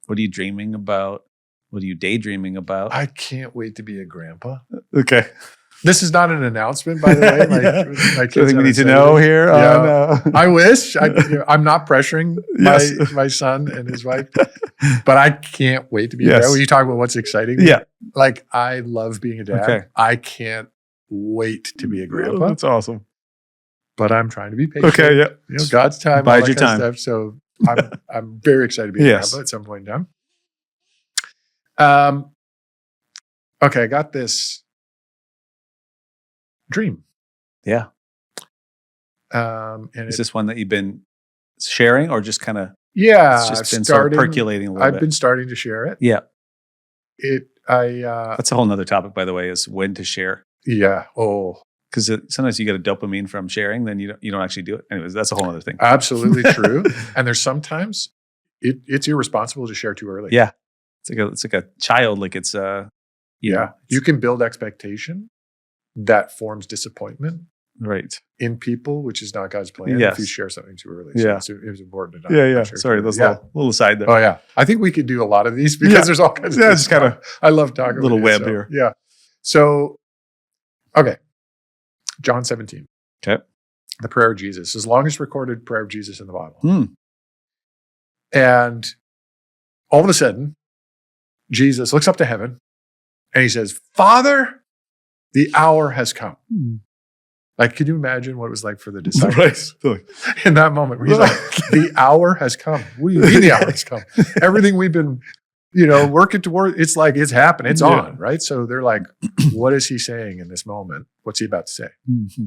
What are you dreaming about? What are you daydreaming about? I can't wait to be a grandpa. Okay. This is not an announcement, by the way. My kids I think we need to know here. Yeah. I wish. I'm not pressuring my son and his wife, but I can't wait to be a grandpa. When you talk about what's exciting, like I love being a dad. Okay. I can't wait to be a grandpa. That's awesome. But I'm trying to be patient. Okay, yeah. God's time. Bide your time. Stuff, so I'm very excited to be a grandpa at some point in time. Okay, I got this dream. Yeah. And is this one that you've been sharing, or just kind of? Yeah, it's just been sort of percolating a little bit. I've been starting to share it. Yeah. That's a whole nother topic, by the way, is when to share. Yeah. Oh. Because sometimes you get a dopamine from sharing, then you don't actually do it. Anyways, that's a whole other thing. Absolutely true. And there's sometimes it's irresponsible to share too early. Yeah. It's like a child. Like it's you can build expectation that forms disappointment, right, in people, which is not God's plan. If you share something too early, so it was important to not. Sorry, that's a little aside there. Oh yeah, I think we could do a lot of these because there's all kinds of just kind of. I love talking about little web here. Yeah. So, okay, John 17. Okay, the prayer of Jesus, as long as recorded prayer of Jesus in the Bible, and all of a sudden, Jesus looks up to heaven and he says, "Father, the hour has come." Like, can you imagine what it was like for the disciples in that moment where he's like, the hour has come. What do you mean the hour has come? Everything we've been working toward, it's like it's happening, it's Yeah. on, right? So they're like, what is he saying in this moment? What's he about to say? Mm-hmm.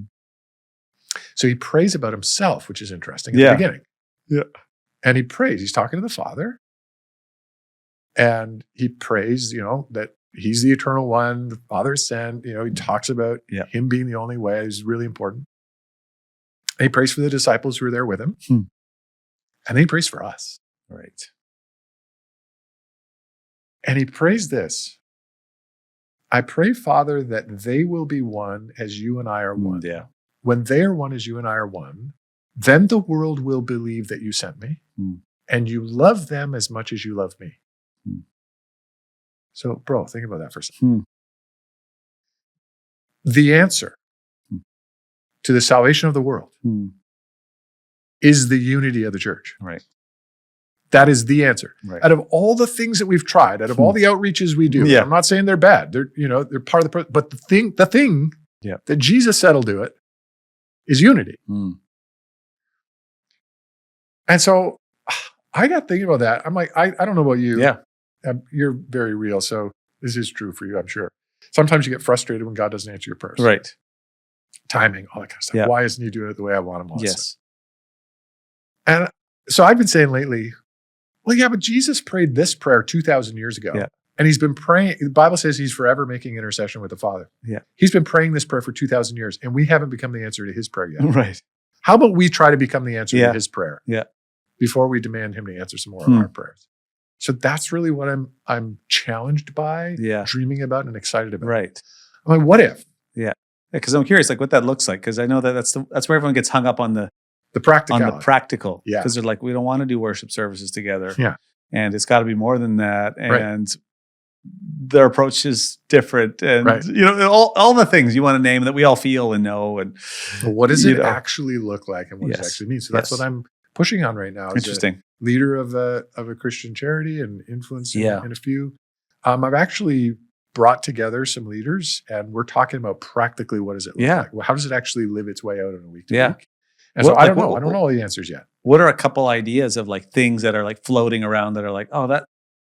So he prays about himself, which is interesting at Yeah. the beginning. Yeah. And he prays. He's talking to the Father. And he prays, that he's the eternal one, the Father is sent. He talks about him being the only way is really important. And he prays for the disciples who are there with him. And then he prays for us. Right. And he prays this. I pray, Father, that they will be one as you and I are one. Yeah. When they are one as you and I are one, then the world will believe that you sent me, and you love them as much as you love me. So, bro, think about that for a second. The answer to the salvation of the world is the unity of the church. Right. That is the answer. Right. Out of all the things that we've tried, out of all the outreaches we do, I'm not saying they're bad. They're, they're part of the, but the thing that Jesus said will do it is unity. And so I got thinking about that. I'm like, I don't know about you. Yeah. You're very real. So this is true for you, I'm sure. Sometimes you get frustrated when God doesn't answer your prayers. Right. Timing, all that kind of stuff. Yeah. Why isn't he doing it the way I want him? Yes. And so I've been saying lately, well, yeah, but Jesus prayed this prayer 2,000 years ago. Yeah. And he's been praying. The Bible says he's forever making intercession with the Father. Yeah. He's been praying this prayer for 2,000 years, and we haven't become the answer to his prayer yet. Right. How about we try to become the answer to his prayer? Yeah. Before we demand him to answer some more of our prayers. So that's really what I'm challenged by, dreaming about and excited about. Right. I'm like, what if? Yeah. Because I'm curious, like what that looks like. Because I know that's where everyone gets hung up on the practical. Yeah. Because they're like, we don't want to do worship services together. Yeah. And it's got to be more than that. And their approach is different. And, all the things you want to name that we all feel and know. And what does it actually look like and what does it actually mean? So that's what I'm pushing on right now. Interesting. Leader of a Christian charity and influence in a few. I've actually brought together some leaders and we're talking about practically what does it look like? Well, how does it actually live its way out in a week to week? And so I don't know. I don't know all the answers yet. What are a couple ideas of like things that are like floating around that are like, oh,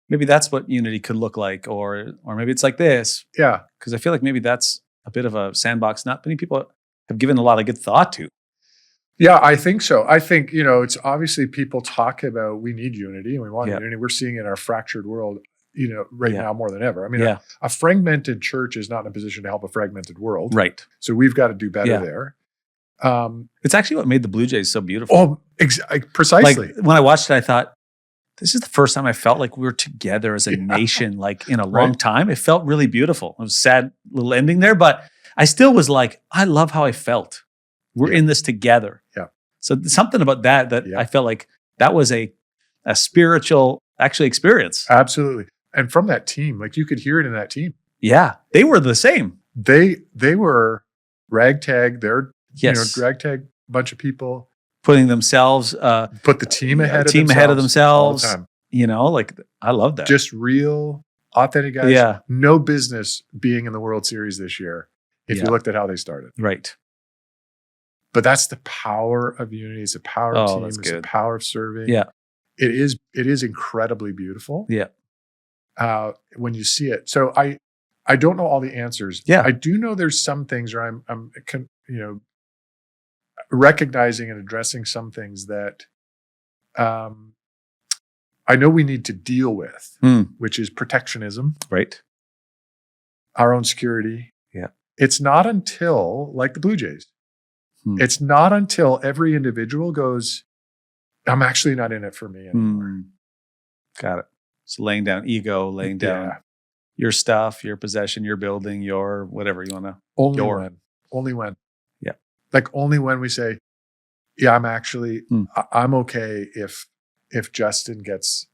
maybe that's what unity could look like, or maybe it's like this. Yeah. Because I feel like maybe that's a bit of a sandbox not many people have given a lot of good thought to. Yeah, I think so. I think, it's obviously people talk about we need unity and we want unity. We're seeing it in our fractured world, right now more than ever. I mean, a fragmented church is not in a position to help a fragmented world. Right. So we've got to do better there. It's actually what made the Blue Jays so beautiful. Oh, precisely. Like, when I watched it, I thought, this is the first time I felt like we were together as a nation, like in a long time. It felt really beautiful. It was a sad little ending there, but I still was like, I love how I felt. We're in this together. Yeah. So something about that I felt like that was a spiritual actually experience. Absolutely. And from that team, like you could hear it in that team. Yeah. They were the same. They were ragtag. They're, ragtag bunch of people. Putting themselves, put the team ahead of themselves. All the time. Like I love that. Just real, authentic guys. Yeah. No business being in the World Series this year if you looked at how they started. Right. But that's the power of unity. It's the power of team. It's the power of serving. Yeah. It is incredibly beautiful. Yeah. When you see it. So I don't know all the answers. Yeah. I do know there's some things where I'm recognizing and addressing some things that I know we need to deal with, which is protectionism. Right. Our own security. Yeah. It's not until, like the Blue Jays, it's not until every individual goes, I'm actually not in it for me anymore. Got it. So laying down ego, laying down your stuff, your possession, your building, your whatever you want to. Only when. Yeah. Like only when we say, I'm actually, I'm okay if Justin gets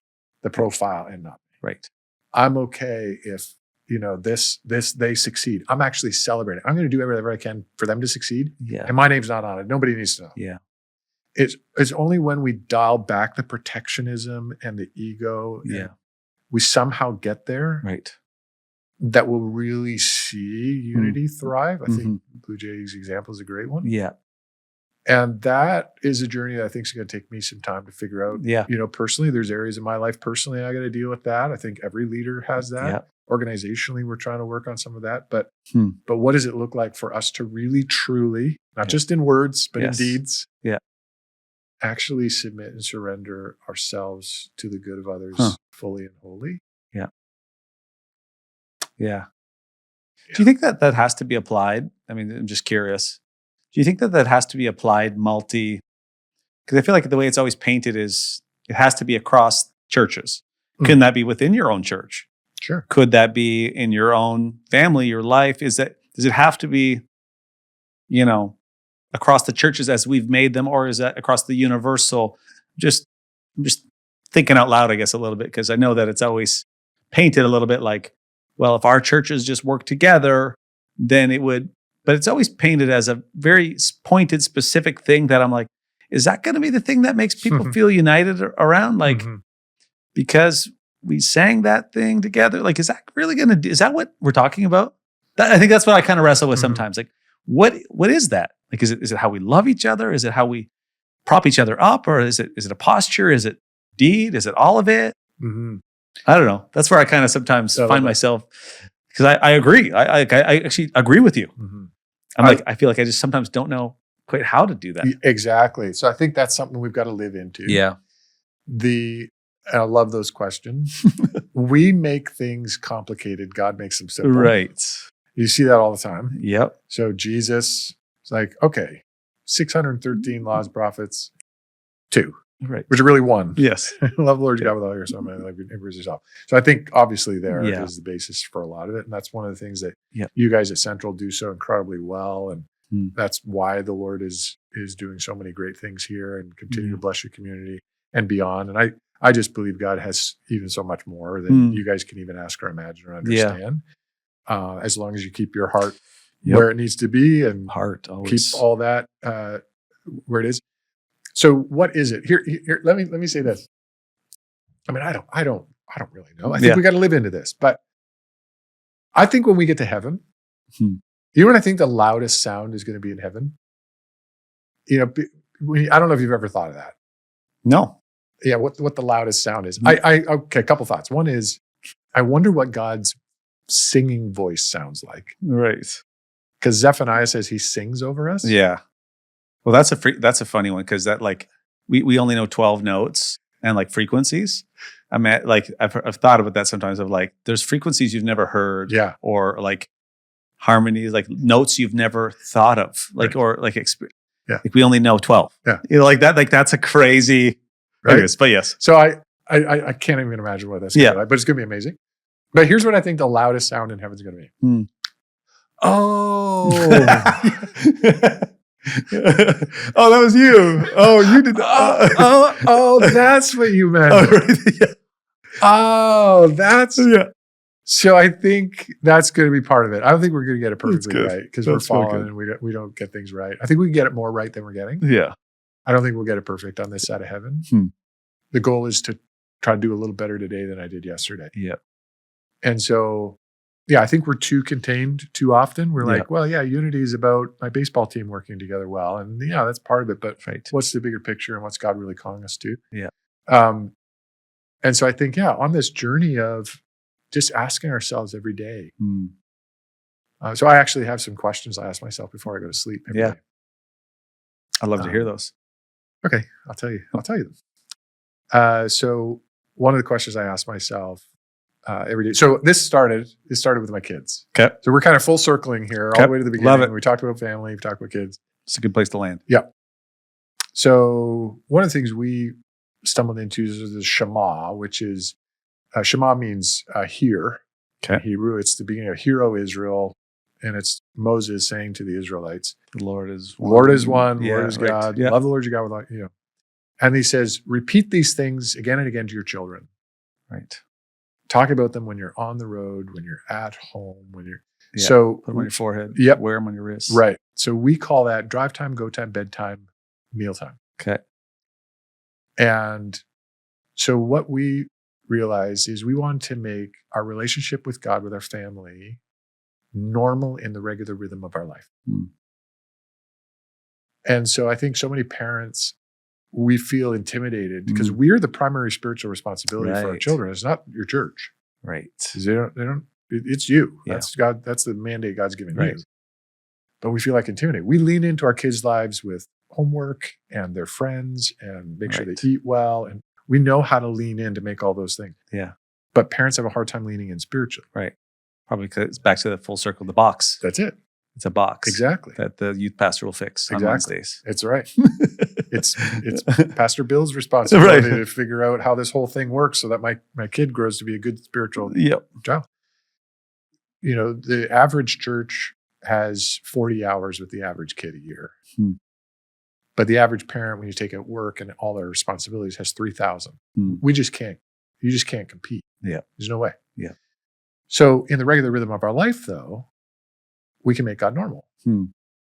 the profile and not me. Right. I'm okay if, they succeed. I'm actually celebrating. I'm going to do whatever I can for them to succeed. Yeah. And my name's not on it. Nobody needs to know. Yeah. It's only when we dial back the protectionism and the ego. Yeah. We somehow get there. Right. That will really see unity thrive. I think Blue Jays example is a great one. Yeah. And that is a journey that I think is going to take me some time to figure out. Yeah. Personally, there's areas in my life personally I got to deal with that. I think every leader has that. Yeah. Organizationally, we're trying to work on some of that. But what does it look like for us to really, truly, not just in words, but in deeds, actually submit and surrender ourselves to the good of others fully and wholly? Yeah. Yeah. Do you think that has to be applied? I mean, I'm just curious. Do you think that has to be applied because I feel like the way it's always painted is it has to be across churches. Can that be within your own church? Sure. Could that be in your own family, your life? Does it have to be, across the churches as we've made them, or is that across the universal? I'm just thinking out loud, I guess, a little bit, because I know that it's always painted a little bit like, well, if our churches just work together, then it would. But it's always painted as a very pointed, specific thing that I'm like, is that going to be the thing that makes people feel united around? Like, because we sang that thing together, like, is that really going to, is that what we're talking about? I think that's what I kind of wrestle with sometimes. Like, what is that? Like, is it how we love each other? Is it how we prop each other up? Or is it a posture? Is it deed? Is it all of it? I don't know. That's where I kind of sometimes find myself, because I agree. I actually agree with you. I feel like I just sometimes don't know quite how to do that. Exactly. So I think that's something we've got to live into. Yeah. And I love those questions. We make things complicated. God makes them simple. Right. You see that all the time. Yep. So Jesus is like, okay, 613 laws, prophets, 2. Right. Which are really 1. Yes. Love the Lord your God with all your soul, mind, love your neighbor as yourself. So I think obviously there is the basis for a lot of it. And that's one of the things that you guys at Central do so incredibly well. And that's why the Lord is doing so many great things here and continue to bless your community and beyond. And I just believe God has even so much more than you guys can even ask or imagine or understand. As long as you keep your heart where it needs to be and keep all that where it is. So what is it? Here let me say this. I mean, I don't really know. I think we got to live into this. But I think when we get to heaven, you know what I think the loudest sound is going to be in heaven? I don't know if you've ever thought of that. No. Yeah, what the loudest sound is. Okay, a couple thoughts. One is, I wonder what God's singing voice sounds like. Right. Because Zephaniah says he sings over us. Yeah. Well, that's a funny one, because that, like, we only know 12 notes and like frequencies. I mean, like, I've thought about that sometimes, of like, there's frequencies you've never heard, or like harmonies, like notes you've never thought of, like, or like like we only know 12. Yeah, like that, like that's a crazy, right? But yes. So I can't even imagine what that's going to be like, but it's going to be amazing. But here's what I think the loudest sound in heaven is going to be. Oh. Oh, that was you. Oh, you did that. Oh, that's what you meant. That's So I think that's going to be part of it. I don't think we're going to get it perfectly right, because we're fallen and we don't get things right. I think we can get it more right than we're getting. Yeah. I don't think we'll get it perfect on this side of heaven. The goal is to try to do a little better today than I did yesterday. Yeah. And so, I think we're too contained too often. We're like, well, unity is about my baseball team working together well. And that's part of it. But what's the bigger picture, and what's God really calling us to? Yeah. And so I think, on this journey of just asking ourselves every day. So I actually have some questions I ask myself before I go to sleep every day. I'd love to hear those. Okay. I'll tell you them. So one of the questions I ask myself every day. So this started with my kids. Okay. So we're kind of full circling here all the way to the beginning. Love it. We talked about family. We talked about kids. It's a good place to land. Yeah. So one of the things we stumbled into is the Shema, which is, Shema means hear. Okay. In Hebrew, it's the beginning of Hear, O Israel. And it's Moses saying to the Israelites, the Lord is one. Lord is one. Lord is God. Right. Yeah. Love the Lord your God with all, And he says, repeat these things again and again to your children. Right. Talk about them when you're on the road, when you're at home, when you're put them on your forehead. Yep. Wear them on your wrists. Right. So we call that drive time, go time, bedtime, mealtime. Okay. And so what we realized is we want to make our relationship with God, with our family, normal in the regular rhythm of our life. And so I think so many parents, we feel intimidated because we're the primary spiritual responsibility for our children. It's not your church. Right. It's you. Yeah. That's God. That's the mandate God's given you. But we feel like intimidated. We lean into our kids' lives with homework and their friends and make sure they eat well. And we know how to lean in to make all those things. Yeah. But parents have a hard time leaning in spiritually. Right. Probably because it's back to the full circle, the box. That's it. It's a box. Exactly. That the youth pastor will fix on Wednesdays. It's right. It's Pastor Bill's responsibility to figure out how this whole thing works so that my kid grows to be a good spiritual child. You know, the average church has 40 hours with the average kid a year. But the average parent, when you take out work and all their responsibilities, has 3,000. We just can't. You just can't compete. Yeah. There's no way. Yeah. So in the regular rhythm of our life, though, we can make God normal.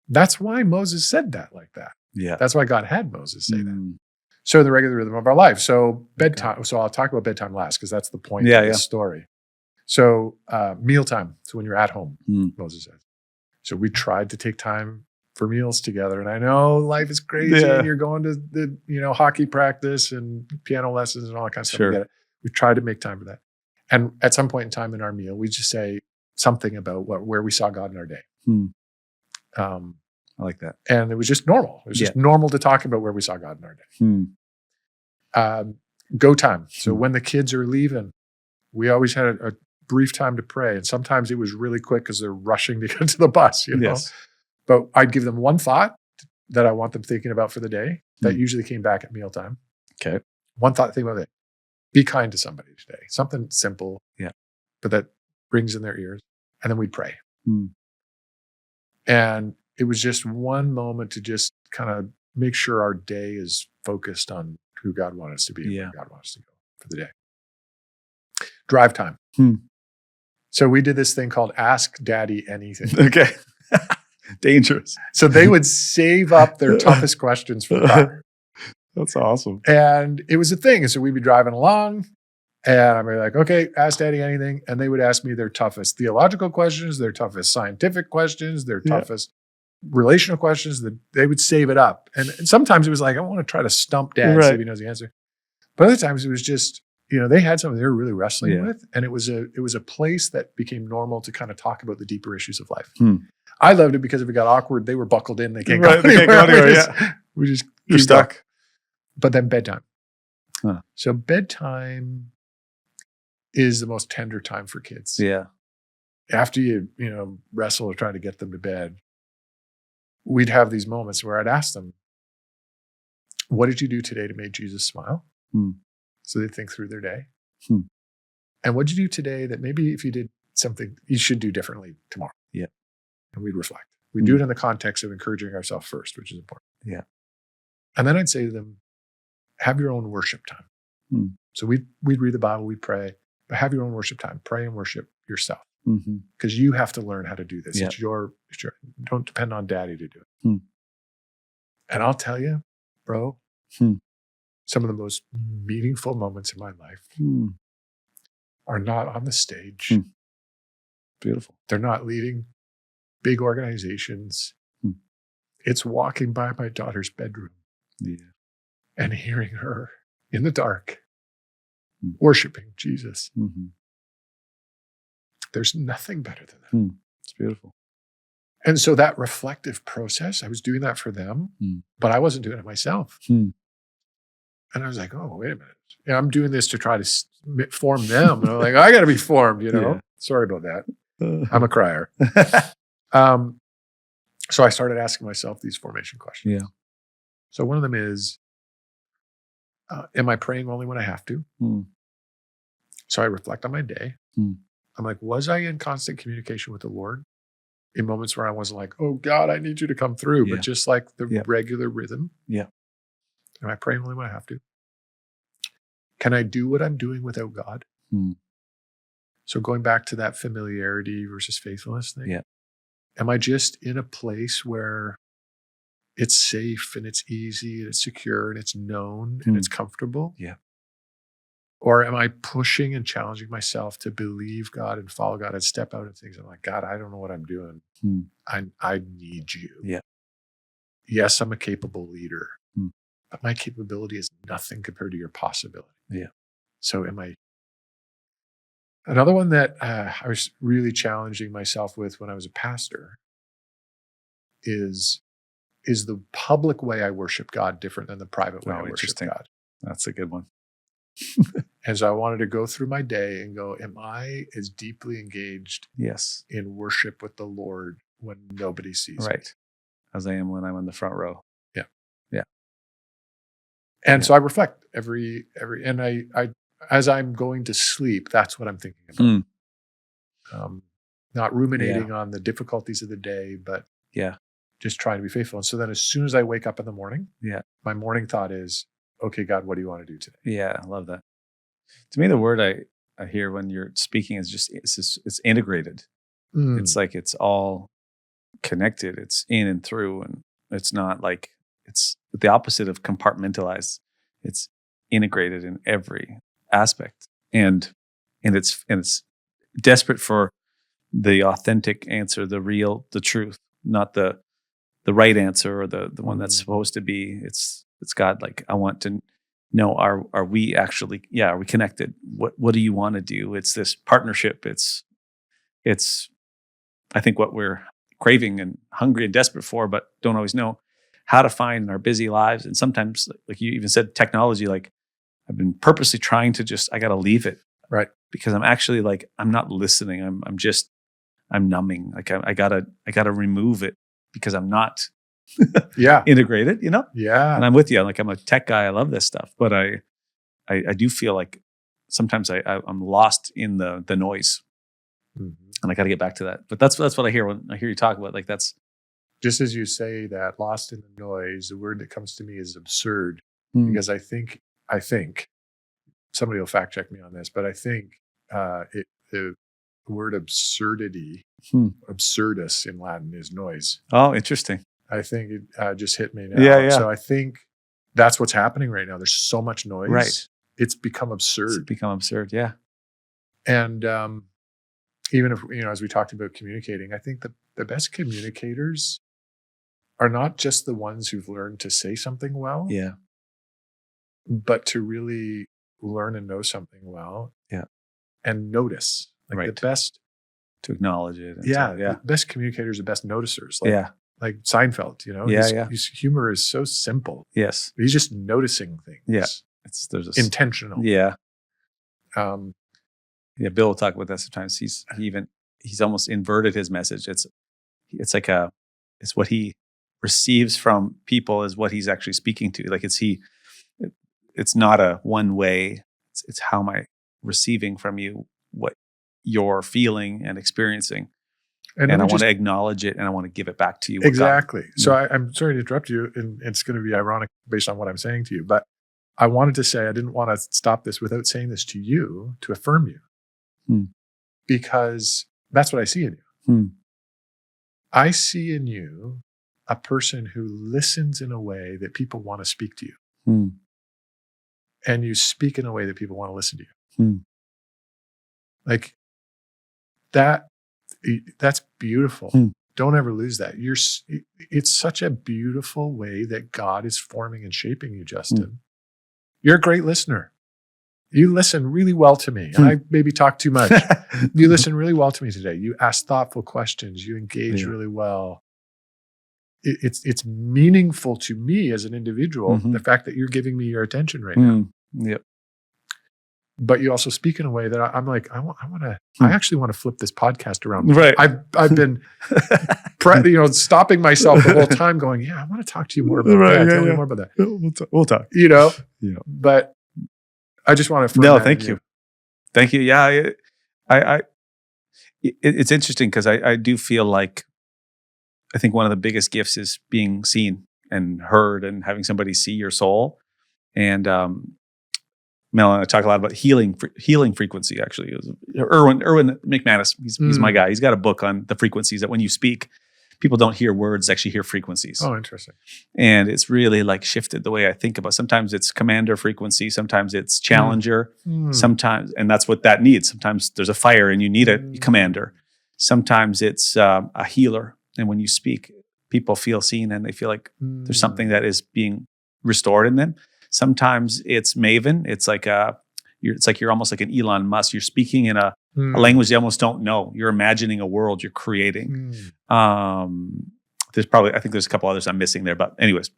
That's why Moses said that like that. Yeah. That's why God had Moses say that. So in the regular rhythm of our life. So bedtime. So I'll talk about bedtime last because that's the point of this story. So mealtime. So when you're at home, Moses says. So we tried to take time for meals together. And I know life is crazy and you're going to the hockey practice and piano lessons and all that kind of stuff. We tried to make time for that. And at some point in time in our meal, we just say something about where we saw God in our day. I like that. And it was just normal. It was just normal to talk about where we saw God in our day. Go time. So when the kids are leaving, we always had a brief time to pray. And sometimes it was really quick because they're rushing to get to the bus, But I'd give them one thought that I want them thinking about for the day. That usually came back at mealtime. Okay. One thought, think about it. Be kind to somebody today. Something simple. Yeah. But that rings in their ears. And then we'd pray. And it was just one moment to just kind of make sure our day is focused on who God wanted us to be and where God wants us to go for the day. Drive time. So we did this thing called Ask Daddy Anything. Okay. Dangerous. So they would save up their toughest questions for the car. That's awesome. And it was a thing. And so we'd be driving along and I'd be like, okay, ask Daddy anything. And they would ask me their toughest theological questions, their toughest scientific questions, their toughest relational questions. That they would save it up. And sometimes it was like, I want to try to stump Dad, see if he knows the answer. But other times it was just, they had something they were really wrestling with. And it was a place that became normal to kind of talk about the deeper issues of life. I loved it because if it got awkward, they were buckled in. They can't go anywhere. We just You're stuck. Going. But then bedtime. So bedtime is the most tender time for kids. Yeah. After you wrestle or try to get them to bed, we'd have these moments where I'd ask them, what did you do today to make Jesus smile? So they'd think through their day. And what did you do today that maybe if you did something, you should do differently tomorrow? Yeah. And we'd reflect. We'd do it in the context of encouraging ourselves first, which is important. Yeah. And then I'd say to them, have your own worship time. So we'd read the Bible, we'd pray, but have your own worship time. Pray and worship yourself. Because you have to learn how to do this. It's your, don't depend on Daddy to do it. And I'll tell you, bro, some of the most meaningful moments in my life are not on the stage. Beautiful. They're not leading big organizations. It's walking by my daughter's bedroom and hearing her in the dark worshiping Jesus. There's nothing better than that. It's beautiful. And so that reflective process, I was doing that for them, but I wasn't doing it myself. And I was like, oh, wait a minute. I'm doing this to try to form them. And I'm like, I got to be formed, Sorry about that. I'm a crier. So I started asking myself these formation questions. Yeah. So one of them is, am I praying only when I have to? So I reflect on my day. I'm like, was I in constant communication with the Lord in moments where I wasn't like, oh God, I need you to come through, but just like the regular rhythm? Yeah. Am I praying only when I have to? Can I do what I'm doing without God? So going back to that familiarity versus faithfulness thing. Am I just in a place where it's safe and it's easy and it's secure and it's known and it's comfortable? Or am I pushing and challenging myself to believe God and follow God and step out of things? I'm like, God, I don't know what I'm doing. I need you. yes, I'm a capable leader, Hmm. but my capability is nothing compared to your possibility. Yeah. So am I? Another one that I was really challenging myself with when I was a pastor is the public way I worship God different than the private way I worship interesting. God? That's a good one. And so I wanted to go through my day and go, am I as deeply engaged Yes. in worship with the Lord when nobody sees me? Right. As I am when I'm in the front row. Yeah. Yeah. And Yeah. so I reflect and I as I'm going to sleep, that's what I'm thinking about. Not ruminating on the difficulties of the day, but just trying to be faithful. And so then as soon as I wake up in the morning, my morning thought is, okay, God, what do you want to do today? Yeah, I love that. To me, the word I hear when you're speaking is just it's integrated. It's like it's all connected. It's in and through, and it's not like it's the opposite of compartmentalized. It's integrated in every aspect, and it's desperate for the authentic answer, the real, the truth, not the right answer or the one that's supposed to be. It's God. Like, I want to know, are we actually, are we connected? What do you want to do? It's this partnership. It's I think what we're craving and hungry and desperate for, but don't always know how to find in our busy lives. And sometimes, like you even said, technology, like I've been purposely trying to I got to leave it. Right. Because I'm actually like, I'm not listening. I'm numbing. Like I gotta remove it because I'm not integrated, you know? Yeah. And I'm with you. I'm a tech guy. I love this stuff, but I do feel like sometimes I'm lost in the noise. And I got to get back to that. But that's what I hear when I hear you talk about, like, that's just as you say that, lost in the noise, the word that comes to me is absurd, because I think somebody will fact check me on this, but I think the word absurdity, absurdus in Latin, is noise. Oh, interesting. I think it just hit me now. Yeah. So I think that's what's happening right now. There's so much noise. Right. It's become absurd. It's become absurd. Yeah. And even if, as we talked about communicating, I think the best communicators are not just the ones who've learned to say something well. Yeah. But to really learn and know something well. Yeah. And notice. Like the best. To acknowledge it. The best communicators are best noticers. Like Seinfeld, his humor is so simple. Yes. He's just noticing things. Yeah. There's intentional. Yeah. Bill will talk about that sometimes. He's almost inverted his message. It's like it's what he receives from people is what he's actually speaking to. Like it's not a one way. It's how am I receiving from you what you're feeling and experiencing. And I want to acknowledge it, and I want to give it back to you. Exactly. So I'm sorry to interrupt you, and it's going to be ironic based on what I'm saying to you, but I wanted to say, I didn't want to stop this without saying this to you, to affirm you, because that's what I see in you. I see in you a person who listens in a way that people want to speak to you. And you speak in a way that people want to listen to you. Like that's beautiful. Don't ever lose that. It's such a beautiful way that God is forming and shaping you, Justin. You're a great listener. You listen really well to me. And I maybe talk too much. You listen really well to me today. You ask thoughtful questions. You engage really well. It's meaningful to me as an individual, the fact that you're giving me your attention right now. Yep. But you also speak in a way that I'm like, I actually want to flip this podcast around. Right. I've been, stopping myself the whole time going, I want to talk to you more about that. Tell me more about that. We'll talk. Yeah. But I just want to. No, thank you. Thank you. Yeah. It's interesting because I do feel like, I think one of the biggest gifts is being seen and heard and having somebody see your soul. And, Mel and I talk a lot about healing frequency, actually. Erwin McManus, he's my guy. He's got a book on the frequencies that when you speak, people don't hear words, actually hear frequencies. Oh, interesting. And it's really like shifted the way I think about. Sometimes it's commander frequency, sometimes it's challenger, sometimes, and that's what that needs. Sometimes there's a fire and you need a commander. Sometimes it's a healer. And when you speak, people feel seen and they feel like there's something that is being restored in them. Sometimes it's maven. It's like you're almost like an Elon Musk. You're speaking in a language they almost don't know. You're imagining a world you're creating. I think there's a couple others I'm missing there, but anyways,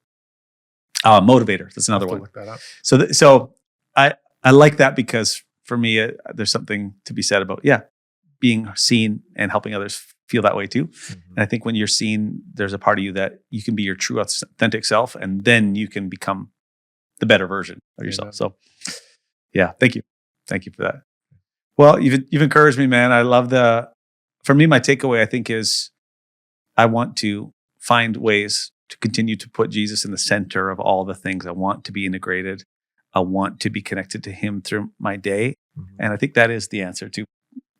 motivator. That's another one. Look that up. So I like that because for me, there's something to be said about, being seen and helping others feel that way too. And I think when you're seen, there's a part of you that you can be your true authentic self, and then you can become the better version of yourself. So thank you. Thank you for that. Well, you've encouraged me, man. I love for me, my takeaway, I think, is I want to find ways to continue to put Jesus in the center of all the things. I want to be integrated. I want to be connected to him through my day. And I think that is the answer to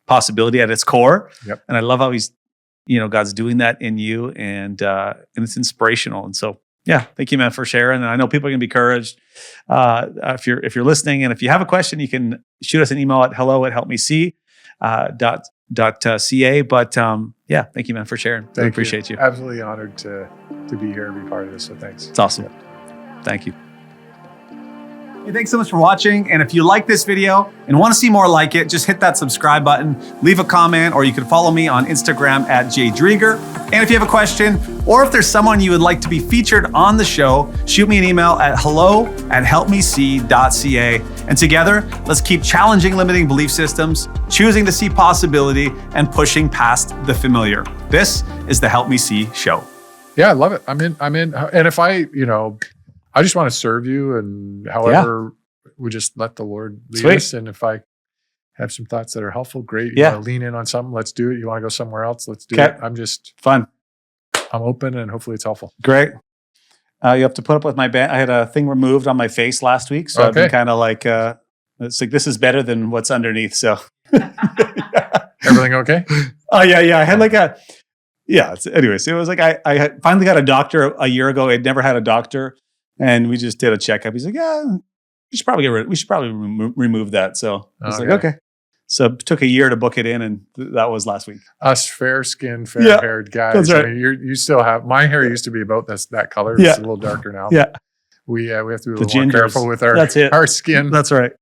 possibility at its core. Yep. And I love how he's, God's doing that in you, and it's inspirational. And so, thank you, man, for sharing. And I know people are going to be encouraged. If you're listening, and if you have a question, you can shoot us an email at hello@helpmec.ca. But thank you, man, for sharing. I appreciate you. Absolutely honored to be here and be part of this. So thanks. It's awesome. Thank you. Hey, thanks so much for watching. And if you like this video and want to see more like it, just hit that subscribe button, leave a comment, or you can follow me on Instagram at Driedger. And if you have a question, or if there's someone you would like to be featured on the show, shoot me an email at hello@helpmec.ca. And together, let's keep challenging limiting belief systems, choosing to see possibility, and pushing past the familiar. This is the Help Me See show. Yeah, I love it. I'm in. And if I just want to serve you, and however we just let the Lord lead us. And if I have some thoughts that are helpful, great. You want to lean in on something, let's do it. You want to go somewhere else, let's do it. I'm just fun. I'm open, and hopefully it's helpful. Great. You have to put up with my band. I had a thing removed on my face last week. So I've been kind of like, it's like, this is better than what's underneath. So everything okay? Oh yeah. I had like anyways, it was like, I had finally got a doctor a year ago. I'd never had a doctor. And we just did a checkup. He's like, we should probably remove that. So I was like, okay. So it took a year to book it in, and that was last week. Us fair-skinned, fair-haired guys. That's right. I mean, you still have, my hair used to be about that color. It's a little darker now. Yeah. We have to be a little more careful with our skin. That's right.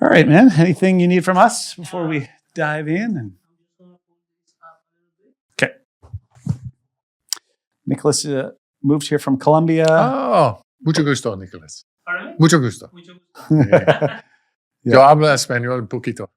All right, man. Anything you need from us before we dive in? Okay. Nicholas moved here from Colombia. Oh, mucho gusto, Nicholas. Pardon me? Mucho gusto. Mucho gusto. Yo hablo español un poquito.